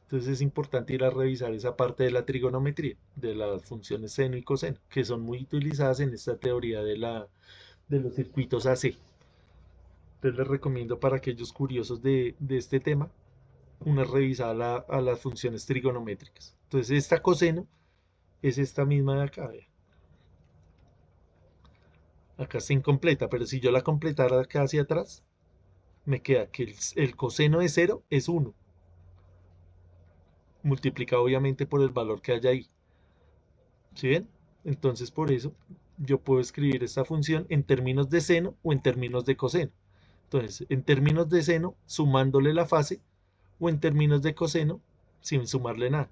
Speaker 1: Entonces es importante ir a revisar esa parte de la trigonometría, de las funciones seno y coseno, que son muy utilizadas en esta teoría de los circuitos AC. Entonces les recomiendo para aquellos curiosos de este tema, una revisada a las funciones trigonométricas. Entonces esta coseno es esta misma de acá. Vea. Acá está incompleta, pero si yo la completara acá hacia atrás, me queda que el coseno de 0 es 1, multiplicado obviamente por el valor que haya ahí. ¿Sí ven? Entonces por eso yo puedo escribir esta función en términos de seno o en términos de coseno. Entonces, en términos de seno, sumándole la fase, o en términos de coseno, sin sumarle nada.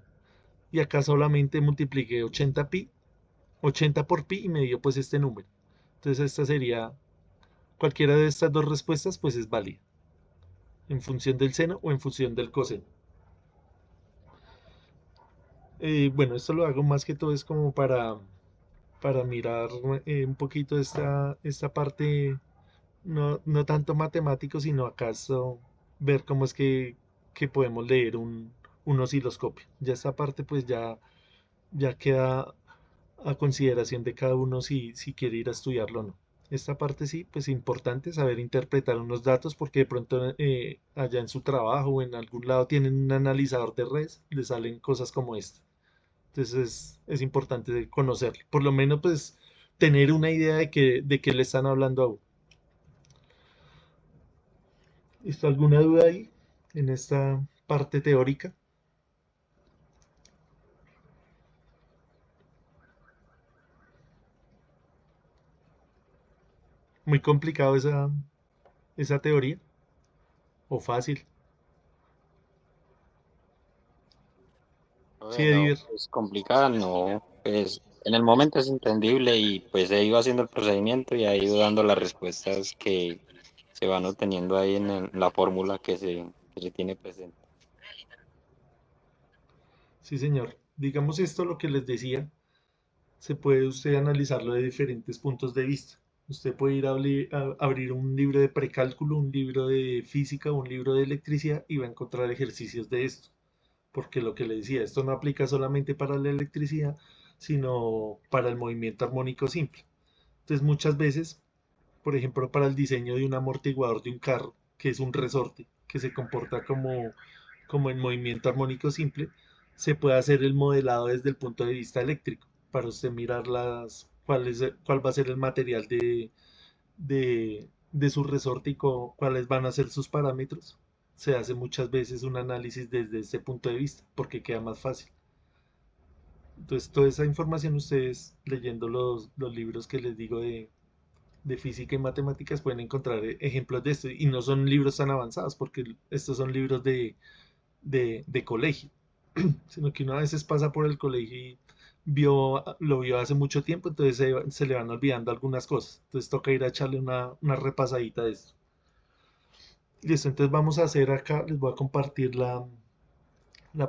Speaker 1: Y acá solamente multipliqué 80 pi, 80 por pi y me dio pues este número. Entonces esta sería, cualquiera de estas dos respuestas pues es válida, en función del seno o en función del coseno. Bueno, esto lo hago más que todo es como para mirar un poquito esta parte, no tanto matemático, sino acaso ver cómo es que podemos leer un osciloscopio. Ya esta parte pues ya queda a consideración de cada uno si quiere ir a estudiarlo o no. Esta parte sí, pues importante saber interpretar unos datos porque de pronto allá en su trabajo o en algún lado tienen un analizador de redes, le salen cosas como esta. Entonces es importante conocerlo, por lo menos pues tener una idea de qué le están hablando a uno. ¿Está alguna duda ahí en esta parte teórica? Muy complicado esa teoría o fácil. Sí,
Speaker 5: Bueno,
Speaker 1: Ediver.
Speaker 5: pues complicada, no, pues en el momento es entendible y pues he ido haciendo el procedimiento y he ido dando las respuestas que se van obteniendo ahí en la fórmula que se tiene presente.
Speaker 1: Sí, señor. Digamos esto, lo que les decía, se puede usted analizarlo de diferentes puntos de vista. Usted puede ir a abrir un libro de precálculo, un libro de física, un libro de electricidad y va a encontrar ejercicios de esto. Porque lo que le decía, esto no aplica solamente para la electricidad, sino para el movimiento armónico simple. Entonces muchas veces, por ejemplo, para el diseño de un amortiguador de un carro, que es un resorte, que se comporta como en movimiento armónico simple, se puede hacer el modelado desde el punto de vista eléctrico, para usted mirar cuál va a ser el material de su resorte y cuáles van a ser sus parámetros. Se hace muchas veces un análisis desde ese punto de vista, porque queda más fácil. Entonces, toda esa información ustedes leyendo los libros que les digo de física y matemáticas pueden encontrar ejemplos de esto. Y no son libros tan avanzados, porque estos son libros de colegio, sino que uno a veces pasa por el colegio y lo vio hace mucho tiempo, entonces se le van olvidando algunas cosas. Entonces toca ir a echarle una repasadita de esto. Listo, entonces vamos a hacer acá, les voy a compartir la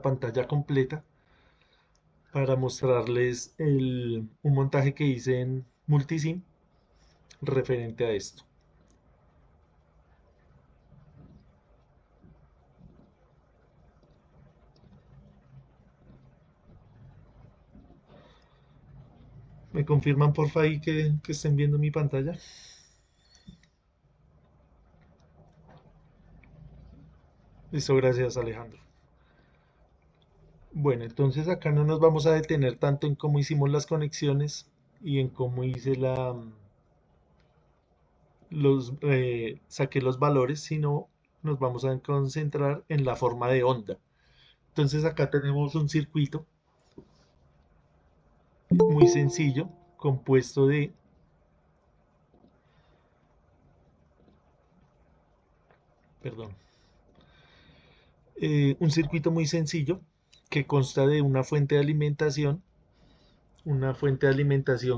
Speaker 1: pantalla completa para mostrarles un montaje que hice en Multisim referente a esto. ¿Me confirman porfa ahí que estén viendo mi pantalla? Listo, gracias Alejandro. Bueno, entonces acá no nos vamos a detener tanto en cómo hicimos las conexiones y en cómo hice saqué los valores, sino nos vamos a concentrar en la forma de onda. Entonces acá tenemos un circuito muy sencillo, compuesto de un circuito muy sencillo que consta de una fuente de alimentación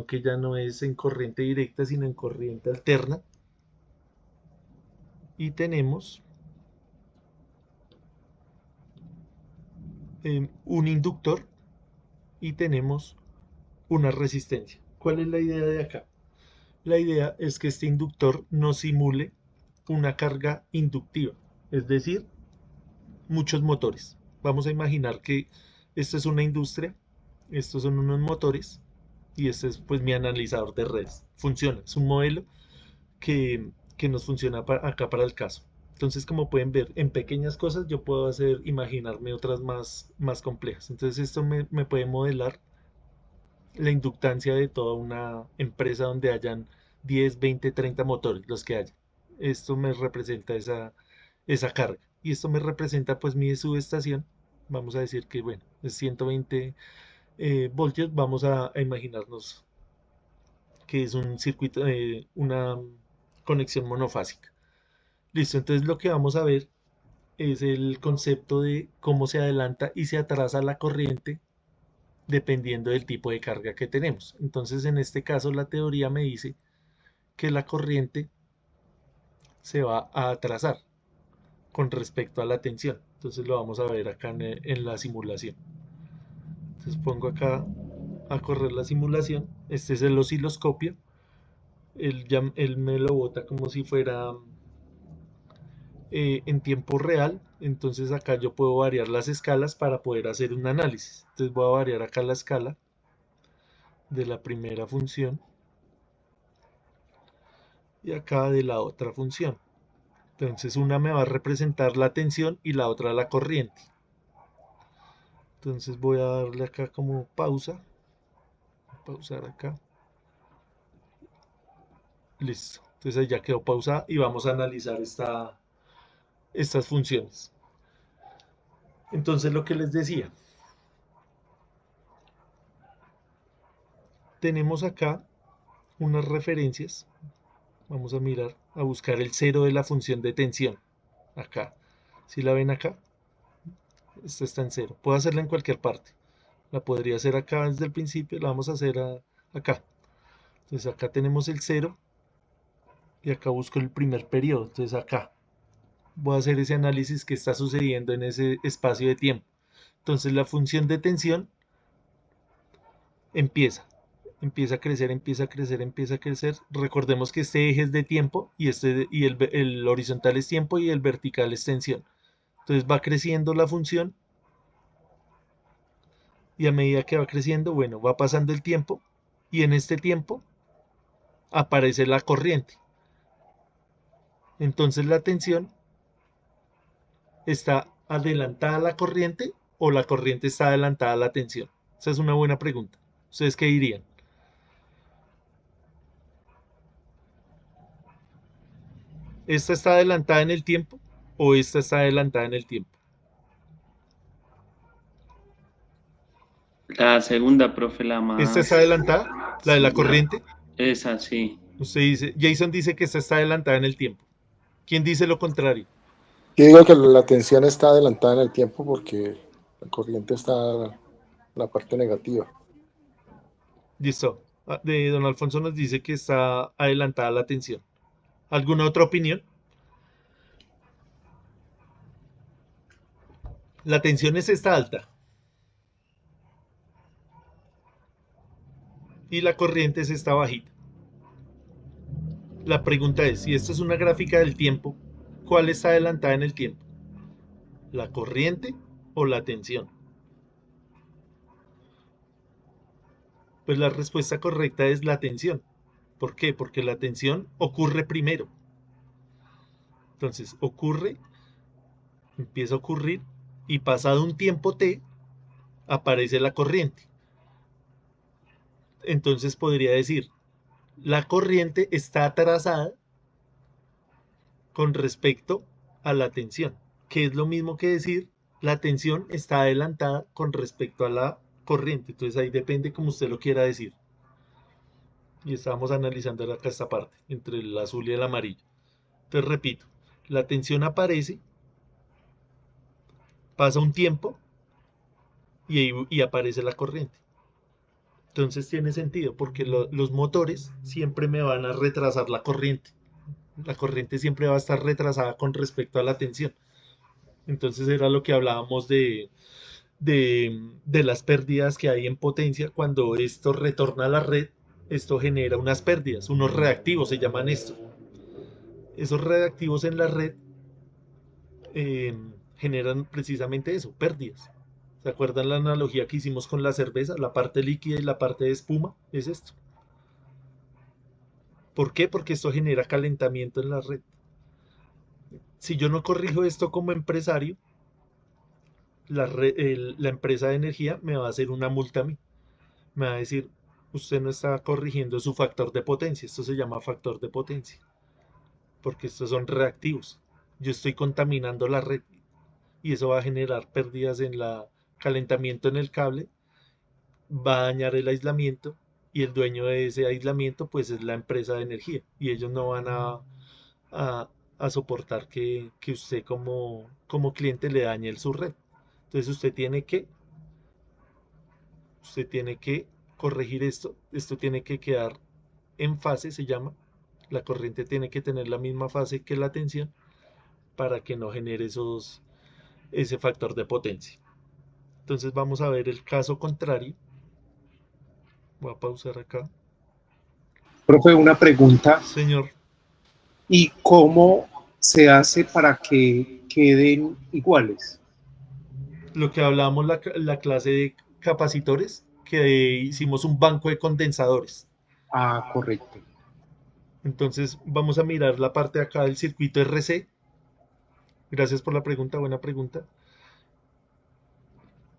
Speaker 1: que ya no es en corriente directa, sino en corriente alterna. Y tenemos un inductor y tenemos una resistencia. ¿Cuál es la idea de acá? La idea es que este inductor no simule una carga inductiva, es decir, muchos motores. Vamos a imaginar que esto es una industria, estos son unos motores y este es pues mi analizador de redes. Funciona, es un modelo que nos funciona acá para el caso. Entonces, como pueden ver, en pequeñas cosas yo puedo imaginarme otras más complejas. Entonces esto me puede modelar la inductancia de toda una empresa donde hayan 10, 20, 30 motores, los que haya. Esto me representa esa carga. Y esto me representa pues mi subestación. Vamos a decir que bueno, es 120 voltios. Vamos a imaginarnos que es un circuito, una conexión monofásica. Listo, entonces lo que vamos a ver es el concepto de cómo se adelanta y se atrasa la corriente dependiendo del tipo de carga que tenemos. Entonces en este caso la teoría me dice que la corriente se va a atrasar con respecto a la tensión. Entonces lo vamos a ver acá en la simulación. Entonces pongo acá a correr la simulación. Este es el osciloscopio. Él me lo bota como si fuera en tiempo real. Entonces acá yo puedo variar las escalas para poder hacer un análisis. Entonces voy a variar acá la escala de la primera función y acá de la otra función. Entonces una me va a representar la tensión y la otra la corriente. Entonces voy a darle acá como pausa. Pausar acá. Listo. Entonces ahí ya quedó pausada y vamos a analizar estas funciones. Entonces lo que les decía. Tenemos acá unas referencias. Vamos a mirar, a buscar el cero de la función de tensión. Acá. ¿Sí la ven acá? Esta está en cero. Puedo hacerla en cualquier parte. La podría hacer acá desde el principio. La vamos a hacer acá. Entonces acá tenemos el cero. Y acá busco el primer periodo. Entonces acá voy a hacer ese análisis que está sucediendo en ese espacio de tiempo. Entonces la función de tensión empieza a crecer, empieza a crecer, empieza a crecer. Recordemos que este eje es de tiempo y el horizontal es tiempo y el vertical es tensión. Entonces va creciendo la función y a medida que va creciendo, bueno, va pasando el tiempo y en este tiempo aparece la corriente. Entonces la tensión está adelantada a la corriente o la corriente está adelantada a la tensión. Esa es una buena pregunta. ¿Ustedes qué dirían? ¿Esta está adelantada en el tiempo o esta está adelantada en el tiempo?
Speaker 2: La segunda, profe, la
Speaker 1: ¿Esta
Speaker 2: más...
Speaker 1: está adelantada? ¿La de la corriente?
Speaker 2: Esa, sí.
Speaker 1: Usted dice, Jason dice que esta está adelantada en el tiempo. ¿Quién dice lo contrario?
Speaker 6: Yo digo que la tensión está adelantada en el tiempo porque la corriente está en la parte negativa.
Speaker 1: Listo. De don Alfonso nos dice que está adelantada la tensión. ¿Alguna otra opinión? La tensión es esta alta. Y la corriente es esta bajita. La pregunta es, si esto es una gráfica del tiempo, ¿cuál está adelantada en el tiempo? ¿La corriente o la tensión? Pues la respuesta correcta es la tensión. ¿Por qué? Porque la tensión ocurre primero. Entonces, empieza a ocurrir y pasado un tiempo t, aparece la corriente. Entonces podría decir, la corriente está atrasada con respecto a la tensión, que es lo mismo que decir, la tensión está adelantada con respecto a la corriente. Entonces ahí depende como usted lo quiera decir. Y estábamos analizando acá esta parte, entre el azul y el amarillo. Entonces repito, la tensión aparece, pasa un tiempo y aparece la corriente. Entonces tiene sentido, porque los motores siempre me van a retrasar la corriente. La corriente siempre va a estar retrasada con respecto a la tensión. Entonces era lo que hablábamos de las pérdidas que hay en potencia. Cuando esto retorna a la red, esto genera unas pérdidas, unos reactivos se llaman esto. Esos reactivos en la red generan precisamente eso, pérdidas. ¿Se acuerdan la analogía que hicimos con la cerveza? La parte líquida y la parte de espuma es esto. ¿Por qué? Porque esto genera calentamiento en la red. Si yo no corrijo esto como empresario, la empresa de energía me va a hacer una multa a mí. Me va a decir, usted no está corrigiendo su factor de potencia. Esto se llama factor de potencia. Porque estos son reactivos. Yo estoy contaminando la red y eso va a generar pérdidas en el calentamiento en el cable, va a dañar el aislamiento y el dueño de ese aislamiento pues es la empresa de energía y ellos no van a soportar que usted como cliente le dañe su red. Entonces usted tiene que corregir esto tiene que quedar en fase, se llama, la corriente tiene que tener la misma fase que la tensión para que no genere ese factor de potencia. Entonces vamos a ver el caso contrario. Voy a pausar acá.
Speaker 4: Profe, una pregunta.
Speaker 1: Señor,
Speaker 4: ¿Y cómo se hace para que queden iguales?
Speaker 1: lo que hablábamos la clase de capacitores, que hicimos un banco de condensadores.
Speaker 4: Ah, correcto.
Speaker 1: Entonces vamos a mirar la parte de acá del circuito RC. Gracias por la pregunta, buena pregunta.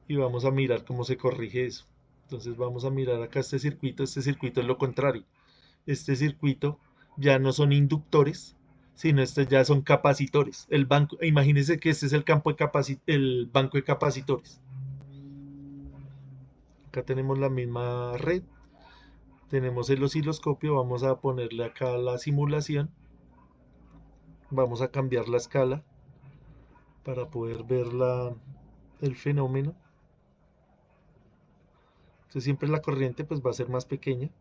Speaker 1: Y vamos a mirar cómo se corrige eso. Entonces vamos a mirar acá este circuito es lo contrario. Este circuito ya no son inductores, sino estos ya son capacitores. El banco, imagínense que este es el banco de capacitores. Acá tenemos la misma red, tenemos el osciloscopio, vamos a ponerle acá la simulación, vamos a cambiar la escala para poder ver el fenómeno. Entonces siempre la corriente pues va a ser más pequeña.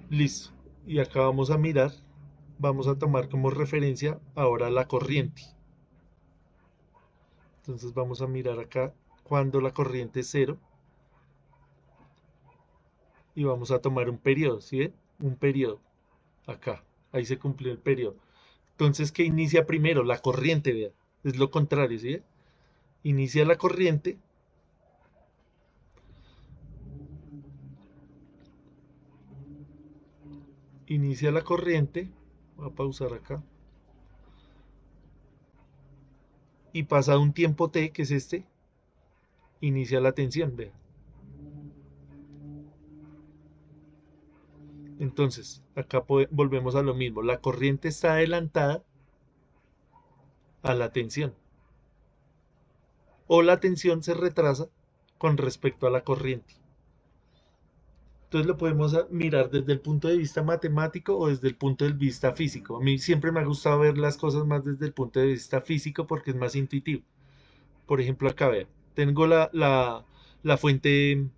Speaker 1: Listo. Y acá vamos a mirar, vamos a tomar como referencia ahora la corriente. Entonces vamos a mirar acá cuando la corriente es 0. Y vamos a tomar un periodo, ¿sí ven? Un periodo. Acá. Ahí se cumplió el periodo. Entonces, ¿qué inicia primero? La corriente, vean. Es lo contrario, ¿sí ven? inicia la corriente, voy a pausar acá, y pasado un tiempo t, que es este, inicia la tensión, vea. Entonces, acá volvemos a lo mismo, la corriente está adelantada a la tensión, o la tensión se retrasa con respecto a la corriente. Entonces lo podemos mirar desde el punto de vista matemático o desde el punto de vista físico. A mí siempre me ha gustado ver las cosas más desde el punto de vista físico porque es más intuitivo. Por ejemplo, acá vean, tengo la fuente,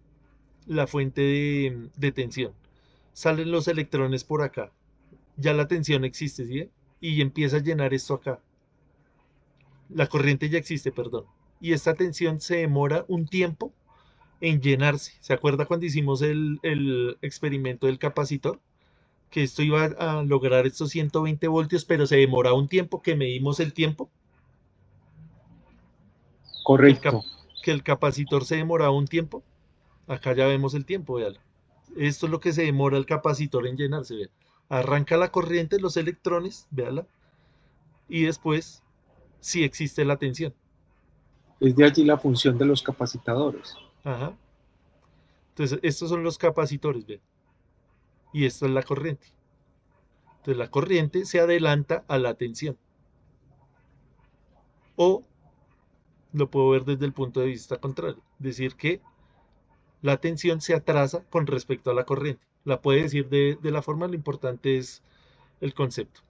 Speaker 1: de tensión. Salen los electrones por acá. Ya la tensión existe, ¿sí? Y empieza a llenar esto acá. La corriente ya existe, perdón. Y esta tensión se demora un tiempo en llenarse. ¿Se acuerda cuando hicimos el experimento del capacitor? Que esto iba a lograr estos 120 voltios, pero se demoraba un tiempo, que medimos el tiempo.
Speaker 4: Correcto.
Speaker 1: Que el capacitor se demoraba un tiempo. Acá ya vemos el tiempo, véalo. Esto es lo que se demora el capacitor en llenarse, vea. Arranca la corriente, los electrones, véala. Y después, sí existe la tensión.
Speaker 4: Es de allí la función de los capacitadores.
Speaker 1: Ajá. Entonces, estos son los capacitores, vean. Y esta es la corriente. Entonces, la corriente se adelanta a la tensión. O lo puedo ver desde el punto de vista contrario. Decir que la tensión se atrasa con respecto a la corriente. La puede decir de la forma, lo importante es el concepto.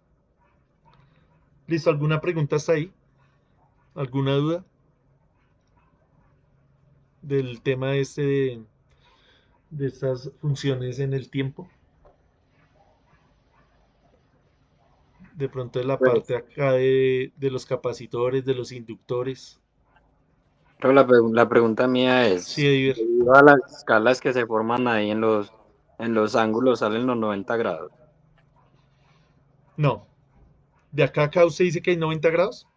Speaker 1: ¿Listo? ¿Alguna pregunta hasta ahí? ¿Alguna duda? Del tema este de estas funciones en el tiempo. De pronto de la
Speaker 5: Pues,
Speaker 1: parte acá de los capacitores, de los inductores.
Speaker 5: pero la pregunta mía
Speaker 1: Sí,
Speaker 5: es,
Speaker 1: Ediver.
Speaker 5: debido a las escalas que se forman ahí en los ángulos, salen los 90 grados.
Speaker 1: No. De acá a acá usted dice que hay 90 grados.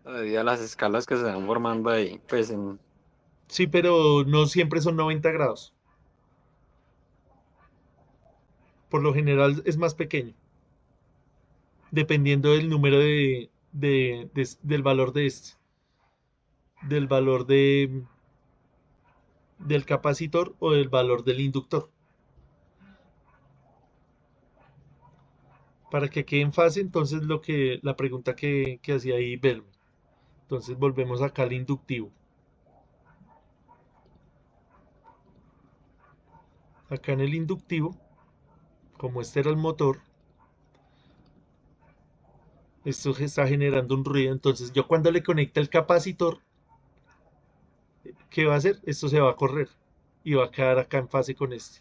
Speaker 5: Debido a las escalas que se van formando ahí, pues
Speaker 1: Sí, pero no siempre son 90 grados. Por lo general es más pequeño. Dependiendo del número del valor de este. Del valor del capacitor o del valor del inductor. Para que quede en fase, entonces la pregunta que hacía ahí Belmo. Entonces volvemos acá al inductivo. Acá en el inductivo, como este era el motor, esto está generando un ruido. Entonces yo cuando le conecte el capacitor, ¿qué va a hacer? Esto se va a correr y va a quedar acá en fase con este.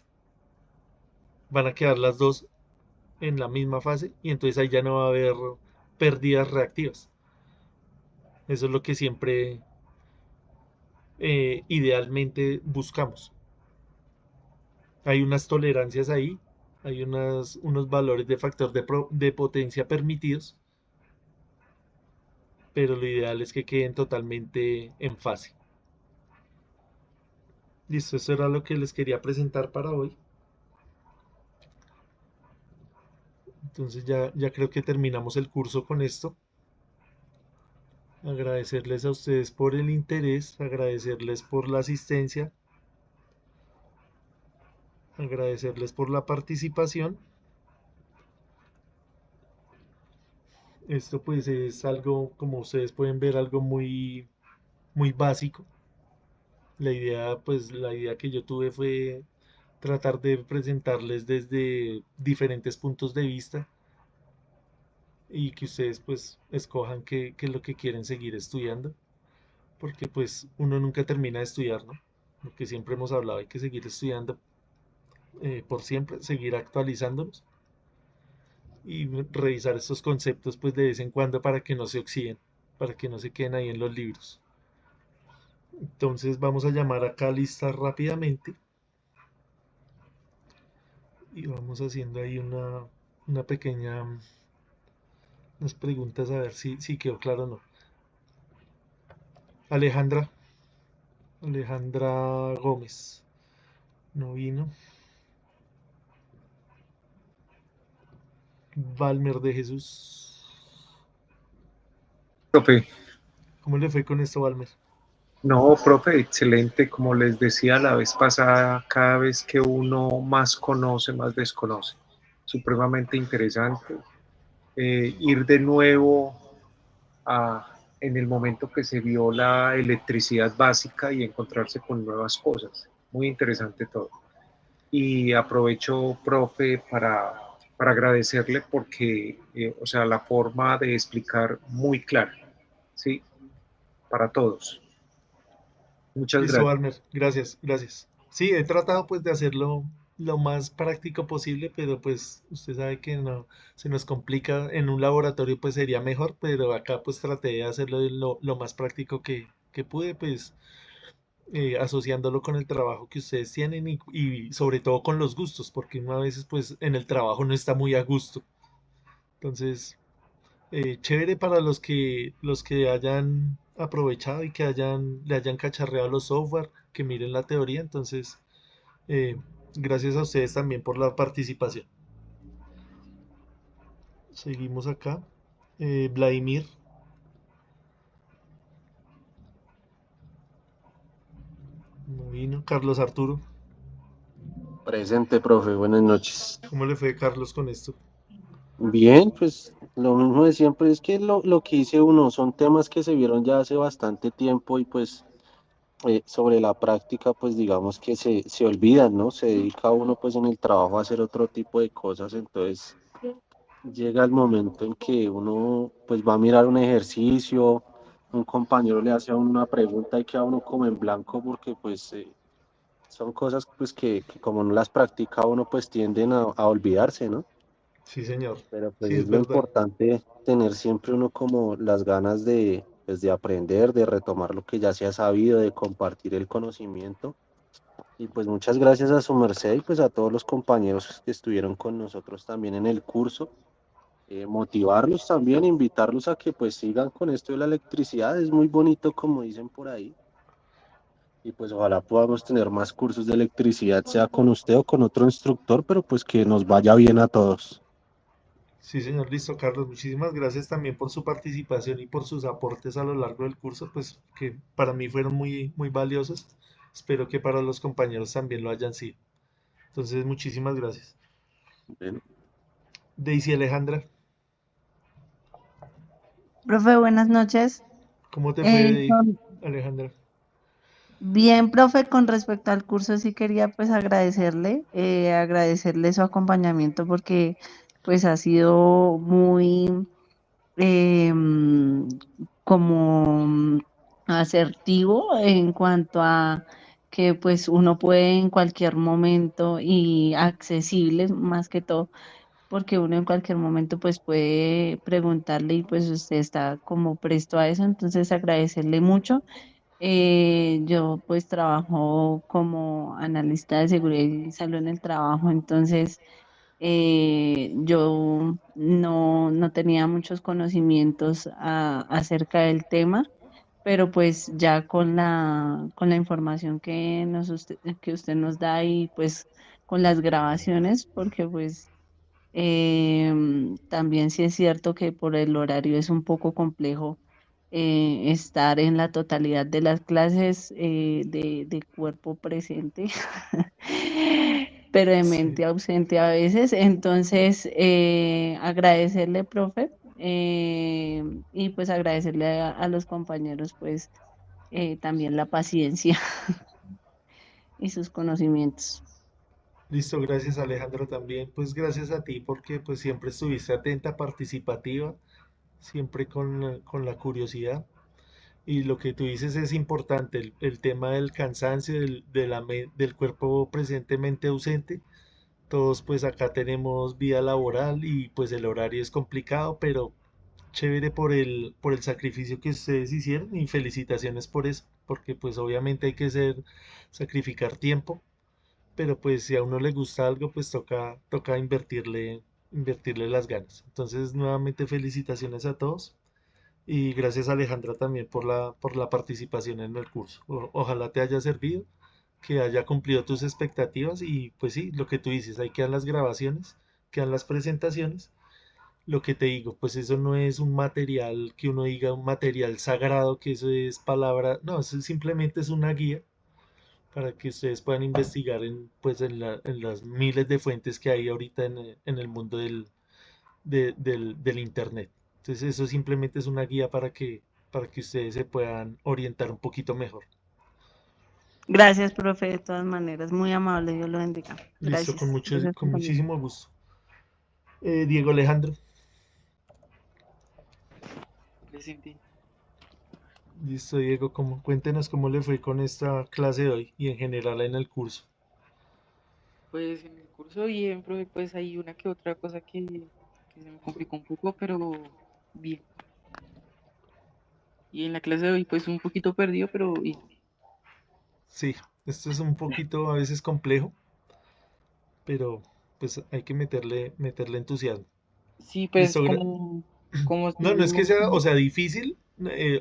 Speaker 1: Van a quedar las dos en la misma fase y entonces ahí ya no va a haber pérdidas reactivas. Eso es lo que siempre idealmente buscamos. Hay unas tolerancias ahí, hay unos valores de factor de potencia permitidos, pero lo ideal es que queden totalmente en fase. Listo, eso era lo que les quería presentar para hoy. Entonces ya creo que terminamos el curso con esto. Agradecerles a ustedes por el interés, agradecerles por la asistencia, agradecerles por la participación. Esto pues es algo, como ustedes pueden ver, algo muy, muy básico. La idea que yo tuve fue tratar de presentarles desde diferentes puntos de vista y que ustedes pues escojan qué es lo que quieren seguir estudiando, porque pues uno nunca termina de estudiar, ¿no? Lo que siempre hemos hablado, hay que seguir estudiando por siempre, seguir actualizándonos y revisar estos conceptos pues de vez en cuando para que no se oxiden, para que no se queden ahí en los libros. Entonces vamos a llamar acá a lista rápidamente y vamos haciendo ahí una pequeña, unas preguntas a ver si quedó claro o no. Alejandra, Alejandra Gómez, no vino. Valmer de Jesús,
Speaker 4: Profe,
Speaker 1: ¿cómo le fue con esto, Valmer?
Speaker 4: no, profe, excelente. Como les decía la vez pasada, cada vez que uno más conoce, más desconoce. Supremamente interesante. Ir de nuevo en el momento que se vio la electricidad básica y encontrarse con nuevas cosas. Muy interesante todo. Y aprovecho, profe, para agradecerle porque, o sea, la forma de explicar muy clara, ¿sí? Para todos. Muchas
Speaker 1: Listo,
Speaker 4: gracias.
Speaker 1: Valmer, gracias, gracias. Sí, he tratado pues de hacerlo lo más práctico posible, pero pues usted sabe que no se nos complica. En un laboratorio pues sería mejor, pero acá pues traté de hacerlo lo más práctico que pude, pues asociándolo con el trabajo que ustedes tienen y sobre todo con los gustos, porque uno a veces pues en el trabajo no está muy a gusto. Entonces, chévere para los que hayan aprovechado y que le hayan cacharreado los software, que miren la teoría. Entonces, eh, gracias a ustedes también por la participación. Seguimos acá. Vladimir, no vino. Carlos Arturo,
Speaker 7: Presente, profe, buenas noches.
Speaker 1: ¿cómo le fue, Carlos, con esto?
Speaker 7: Bien, pues lo mismo de siempre, es que lo que dice uno son temas que se vieron ya hace bastante tiempo y pues sobre la práctica pues digamos que se olvidan, ¿no? Se dedica uno pues en el trabajo a hacer otro tipo de cosas, entonces llega el momento en que uno pues va a mirar un ejercicio, un compañero le hace a uno una pregunta y queda uno como en blanco porque pues son cosas pues que como no las practica uno pues tienden a olvidarse, ¿no?
Speaker 1: Sí, señor.
Speaker 7: Pero pues
Speaker 1: Sí,
Speaker 7: es
Speaker 1: es
Speaker 7: lo
Speaker 1: verdad.
Speaker 7: importante tener siempre uno como las ganas de, pues, de aprender, de retomar lo que ya se ha sabido, de compartir el conocimiento. Y pues muchas gracias a su merced y pues a todos los compañeros que estuvieron con nosotros también en el curso. Motivarlos también, invitarlos a que pues sigan con esto de la electricidad. Es muy bonito como dicen por ahí. Y pues ojalá podamos tener más cursos de electricidad, sea con usted o con otro instructor, pero pues que nos vaya bien a todos.
Speaker 1: Sí, señor, listo, Carlos. Muchísimas gracias también por su participación y por sus aportes a lo largo del curso, pues que para mí fueron muy, muy valiosos. Espero que para los compañeros también lo hayan sido. Entonces, muchísimas gracias.
Speaker 7: Bueno.
Speaker 1: Daisy Alejandra,
Speaker 8: Profe, buenas noches.
Speaker 1: ¿cómo te fue,
Speaker 8: Con-
Speaker 1: Alejandra?
Speaker 8: Bien, profe, con respecto al curso sí quería pues agradecerle su acompañamiento porque pues ha sido muy como asertivo en cuanto a que pues uno puede en cualquier momento y accesible más que todo porque uno en cualquier momento pues puede preguntarle y pues usted está como presto a eso, entonces agradecerle mucho. Yo pues trabajo como analista de seguridad y salud en el trabajo, entonces yo no tenía muchos conocimientos acerca del tema, pero pues ya con la información que usted nos da y pues con las grabaciones, porque pues también sí es cierto que por el horario es un poco complejo estar en la totalidad de las clases de cuerpo presente, pero de
Speaker 1: Sí,
Speaker 8: mente ausente a veces. Entonces, agradecerle, profe, y pues agradecerle a los compañeros, pues también la paciencia y sus conocimientos.
Speaker 1: listo, gracias Alejandra también. Pues gracias a ti porque pues siempre estuviste atenta, participativa, siempre con la curiosidad. Y lo que tú dices es importante, el tema del cansancio, del cuerpo presentemente ausente. Todos pues acá tenemos vida laboral y pues el horario es complicado, pero chévere por el sacrificio que ustedes hicieron y felicitaciones por eso, porque pues obviamente hay que sacrificar tiempo, pero pues si a uno le gusta algo, pues toca invertirle las ganas. Entonces, nuevamente felicitaciones a todos. Y gracias Alejandra también por la participación en el curso. Ojalá te haya servido, que haya cumplido tus expectativas y pues sí, lo que tú dices, ahí quedan las grabaciones, quedan las presentaciones. Lo que te digo, pues eso no es un material que uno diga un material sagrado, que eso es palabra, no, eso simplemente es una guía para que ustedes puedan investigar en, pues en las miles de fuentes que hay ahorita en el mundo del internet. Entonces eso simplemente es una guía para que ustedes se puedan orientar un poquito mejor.
Speaker 8: Gracias, profe, de todas maneras, muy amable, Dios lo bendiga.
Speaker 1: Listo,
Speaker 8: Gracias. Gracias,
Speaker 1: con
Speaker 8: compañero.
Speaker 1: muchísimo gusto. Diego Alejandro,
Speaker 9: Presente.
Speaker 1: listo, Diego, cuéntenos cómo le fue con esta clase de hoy y en general en el curso.
Speaker 9: Pues en el curso bien, profe, pues hay una que otra cosa que se me complicó un poco, pero bien. Y en la clase de hoy, pues un poquito perdido, pero bien.
Speaker 1: Sí, esto es un poquito a veces complejo, pero pues hay que meterle entusiasmo.
Speaker 9: Sí, pues
Speaker 1: Listo,
Speaker 9: como
Speaker 1: no, no es que sea, o
Speaker 9: estuvimos,
Speaker 1: sea, difícil,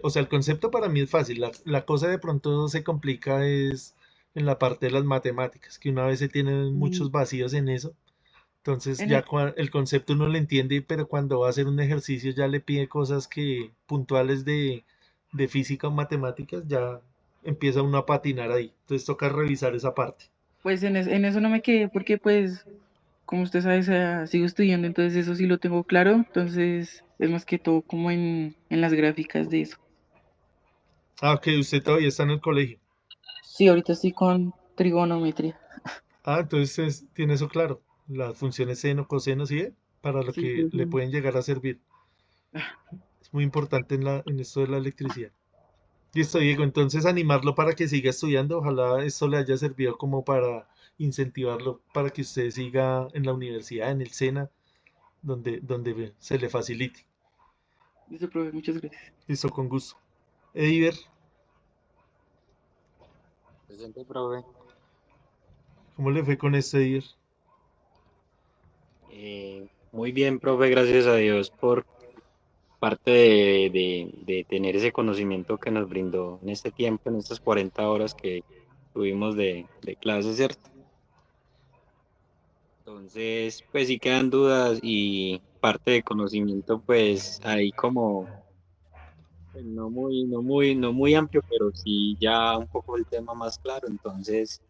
Speaker 1: o sea, el concepto para mí es fácil, la cosa de pronto se complica es en la parte de las matemáticas, que una vez se tienen
Speaker 9: mm,
Speaker 1: muchos vacíos en eso, entonces
Speaker 9: en
Speaker 1: ya
Speaker 9: el,
Speaker 1: el concepto uno lo entiende, pero cuando va a hacer un ejercicio ya le pide cosas que puntuales de física o matemáticas, ya empieza uno a patinar ahí, entonces toca revisar esa parte.
Speaker 9: pues en eso no me quedé, porque pues, como usted sabe, sigo estudiando, entonces eso sí lo tengo claro, entonces es más que todo como en las gráficas de eso.
Speaker 1: Ah, ok, usted todavía está en el colegio.
Speaker 9: Sí, ahorita estoy con trigonometría.
Speaker 1: Ah, entonces tiene eso claro. Las funciones seno, coseno, ¿sí ve? Para lo
Speaker 9: Sí,
Speaker 1: que
Speaker 9: pues,
Speaker 1: le pueden llegar a servir. Es muy importante en esto de la electricidad. Listo, Diego. Entonces animarlo para que siga estudiando. Ojalá esto le haya servido como para incentivarlo para que usted siga en la universidad, en el SENA, donde se le facilite.
Speaker 9: listo, profe, muchas gracias.
Speaker 1: Listo, con gusto. Ediver,
Speaker 5: Presente, profe.
Speaker 1: ¿cómo le fue con este Ediver?
Speaker 5: Muy bien, profe, gracias a Dios por parte de tener ese conocimiento que nos brindó en este tiempo, en estas 40 horas que tuvimos de clase, ¿cierto? Entonces, pues sí quedan dudas y parte de conocimiento, pues ahí como pues, no muy amplio, pero sí ya un poco el tema más claro. Entonces,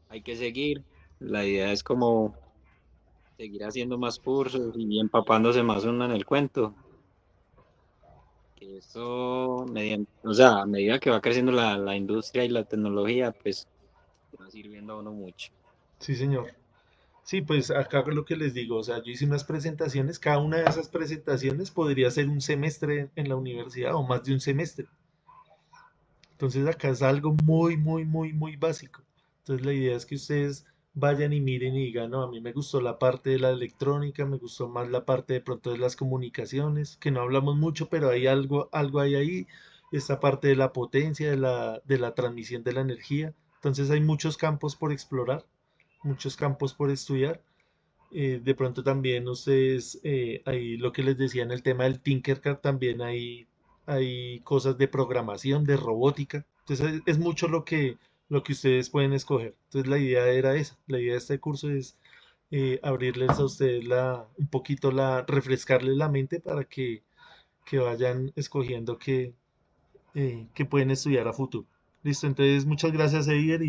Speaker 5: hay que seguir. La idea es como seguir haciendo más cursos y empapándose más uno en el cuento. Que eso, mediante, o sea, a medida que va creciendo la industria y la tecnología, pues va sirviendo a uno mucho.
Speaker 1: Sí, señor. Sí, pues acá lo que les digo, o sea, yo hice unas presentaciones, cada una de esas presentaciones podría ser un semestre en la universidad o más de un semestre. Entonces acá es algo muy básico. Entonces la idea es que ustedes vayan y miren y digan, no, a mí me gustó la parte de la electrónica, me gustó más la parte de pronto de las comunicaciones, que no hablamos mucho, pero hay algo hay ahí, esta parte de la potencia, de la transmisión de la energía. Entonces hay muchos campos por explorar, muchos campos por estudiar. De pronto también ustedes, ahí lo que les decía en el tema del Tinkercad, también hay cosas de programación, de robótica. Entonces es mucho lo que ustedes pueden escoger. Entonces la idea era esa. La idea de este curso es abrirles a ustedes un poquito refrescarles la mente para que vayan escogiendo que pueden estudiar a futuro. Listo, entonces muchas gracias, Ediger,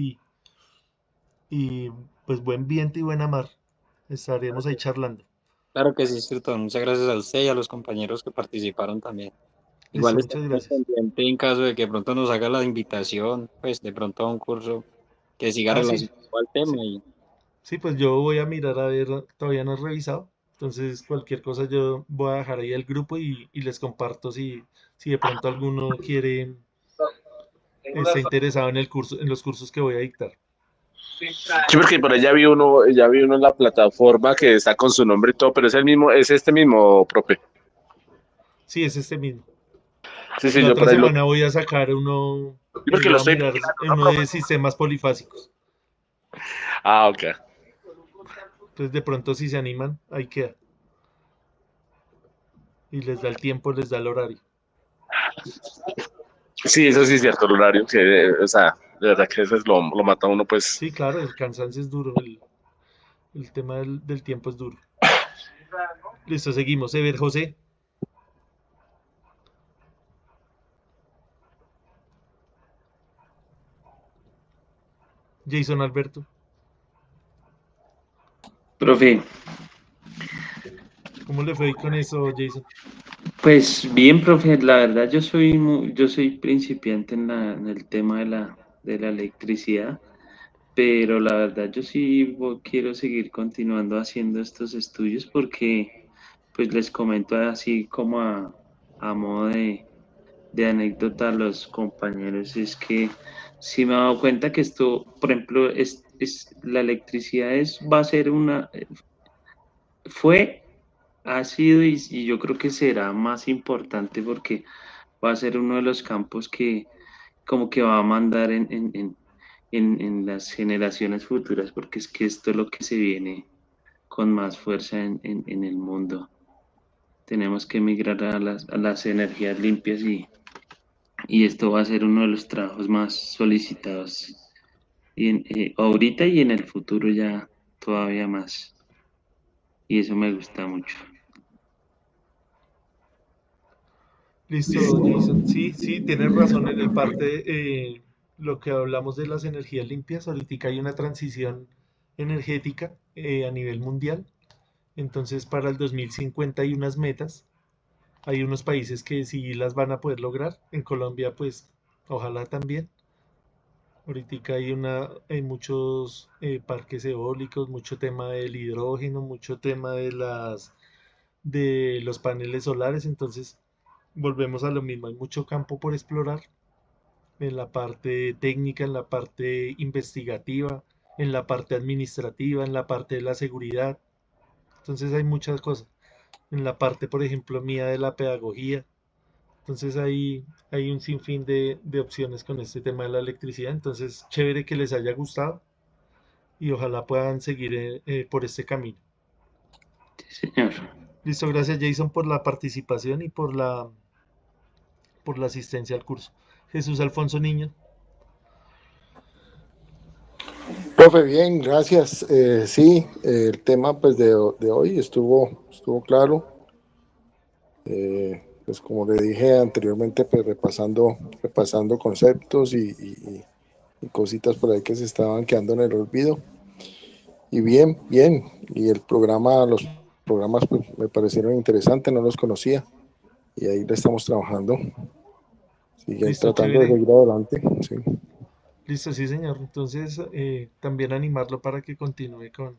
Speaker 1: y pues buen viento y buena mar. Estaremos ahí charlando.
Speaker 5: Claro que sí, Sirton. Muchas gracias a usted y a los compañeros que participaron también.
Speaker 1: Listo,
Speaker 5: Igual
Speaker 1: muchas
Speaker 5: estaremos
Speaker 1: gracias.
Speaker 5: pendiente en caso de que pronto nos haga la invitación, pues de pronto a un curso que siga
Speaker 1: Ah, sí,
Speaker 5: relacionado al tema
Speaker 1: sí,
Speaker 5: y
Speaker 1: sí, pues yo voy a mirar a ver, todavía no he revisado. Entonces, cualquier cosa yo voy a dejar ahí el grupo y les comparto si de pronto alguno está interesado en el curso, en los cursos que voy a dictar.
Speaker 3: Sí, porque por ahí ya vi uno en la plataforma que está con su nombre y todo, pero es el mismo, es este mismo, profe.
Speaker 1: Sí, es este mismo.
Speaker 3: Sí, sí,
Speaker 1: La
Speaker 3: yo
Speaker 1: otra
Speaker 3: por ahí lo
Speaker 1: semana voy a sacar uno,
Speaker 3: sí, porque lo
Speaker 1: voy a
Speaker 3: estoy
Speaker 1: mirar
Speaker 3: vigilando, ¿no,
Speaker 1: uno
Speaker 3: profe?
Speaker 1: de sistemas polifásicos.
Speaker 3: Ah, ok.
Speaker 1: Entonces, de pronto si se animan, ahí queda. Y les da el tiempo, les da el horario.
Speaker 3: Sí, eso sí es cierto, el horario, que, o sea, de verdad que eso es lo mata a uno, pues.
Speaker 1: Sí, claro, el cansancio es duro, el tema del tiempo es duro. Listo, seguimos. Ever José. Jason Alberto.
Speaker 2: Profe,
Speaker 1: ¿Cómo le fue con eso, Jason?
Speaker 2: pues bien, profe, la verdad yo soy principiante en el tema de la electricidad, pero la verdad yo sí quiero seguir continuando haciendo estos estudios porque, pues les comento así como a modo de anécdota a los compañeros, es que sí me he dado cuenta que esto, por ejemplo, la electricidad va a ser fue, ha sido y yo creo que será más importante porque va a ser uno de los campos que como que va a mandar en las generaciones futuras, porque es que esto es lo que se viene con más fuerza en el mundo. Tenemos que migrar a las energías limpias y esto va a ser uno de los trabajos más solicitados ahorita y en el futuro ya todavía más. Y eso me gusta mucho.
Speaker 1: Listo, Jason. Sí, sí, tienes razón en el parte, lo que hablamos de las energías limpias. Ahorita hay una transición energética a nivel mundial. Entonces, para el 2050 hay unas metas. Hay unos países que sí las van a poder lograr. En Colombia, pues, ojalá también. Ahorita hay muchos parques eólicos, mucho tema del hidrógeno, mucho tema de los paneles solares. Entonces, volvemos a lo mismo. Hay mucho campo por explorar en la parte técnica, en la parte investigativa, en la parte administrativa, en la parte de la seguridad. Entonces hay muchas cosas. En la parte, por ejemplo, mía de la pedagogía. Entonces hay un sinfín de opciones con este tema de la electricidad. Entonces, chévere que les haya gustado y ojalá puedan seguir por este camino.
Speaker 2: Sí, señor.
Speaker 1: Listo, gracias Jason por la participación y por la asistencia al curso. Jesús Alfonso Niño.
Speaker 6: Profe, bien, gracias. Sí, el tema pues de hoy estuvo claro. Pues como le dije anteriormente, pues repasando conceptos y cositas por ahí que se estaban quedando en el olvido. Y bien, bien. Y los programas pues, me parecieron interesantes, no los conocía. Y ahí le estamos trabajando. Siguen
Speaker 1: Listo,
Speaker 6: tratando de
Speaker 1: chévere.
Speaker 6: seguir adelante. Sí.
Speaker 1: Listo, sí, señor. Entonces, también animarlo para que continúe
Speaker 6: Claro,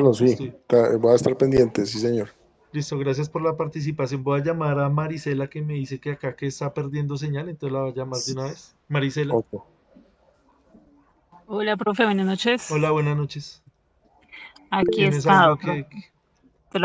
Speaker 1: con su
Speaker 6: sí.
Speaker 1: estudio.
Speaker 6: Voy a estar pendiente, sí, señor.
Speaker 1: Listo, gracias por la participación. Voy a llamar a Marisela que me dice que acá que está perdiendo señal, entonces la voy a llamar de una vez. Marisela,
Speaker 6: Ok.
Speaker 10: Hola, profe, buenas noches.
Speaker 1: hola, buenas noches.
Speaker 10: Aquí
Speaker 1: ¿Tienes
Speaker 10: está.
Speaker 1: algo que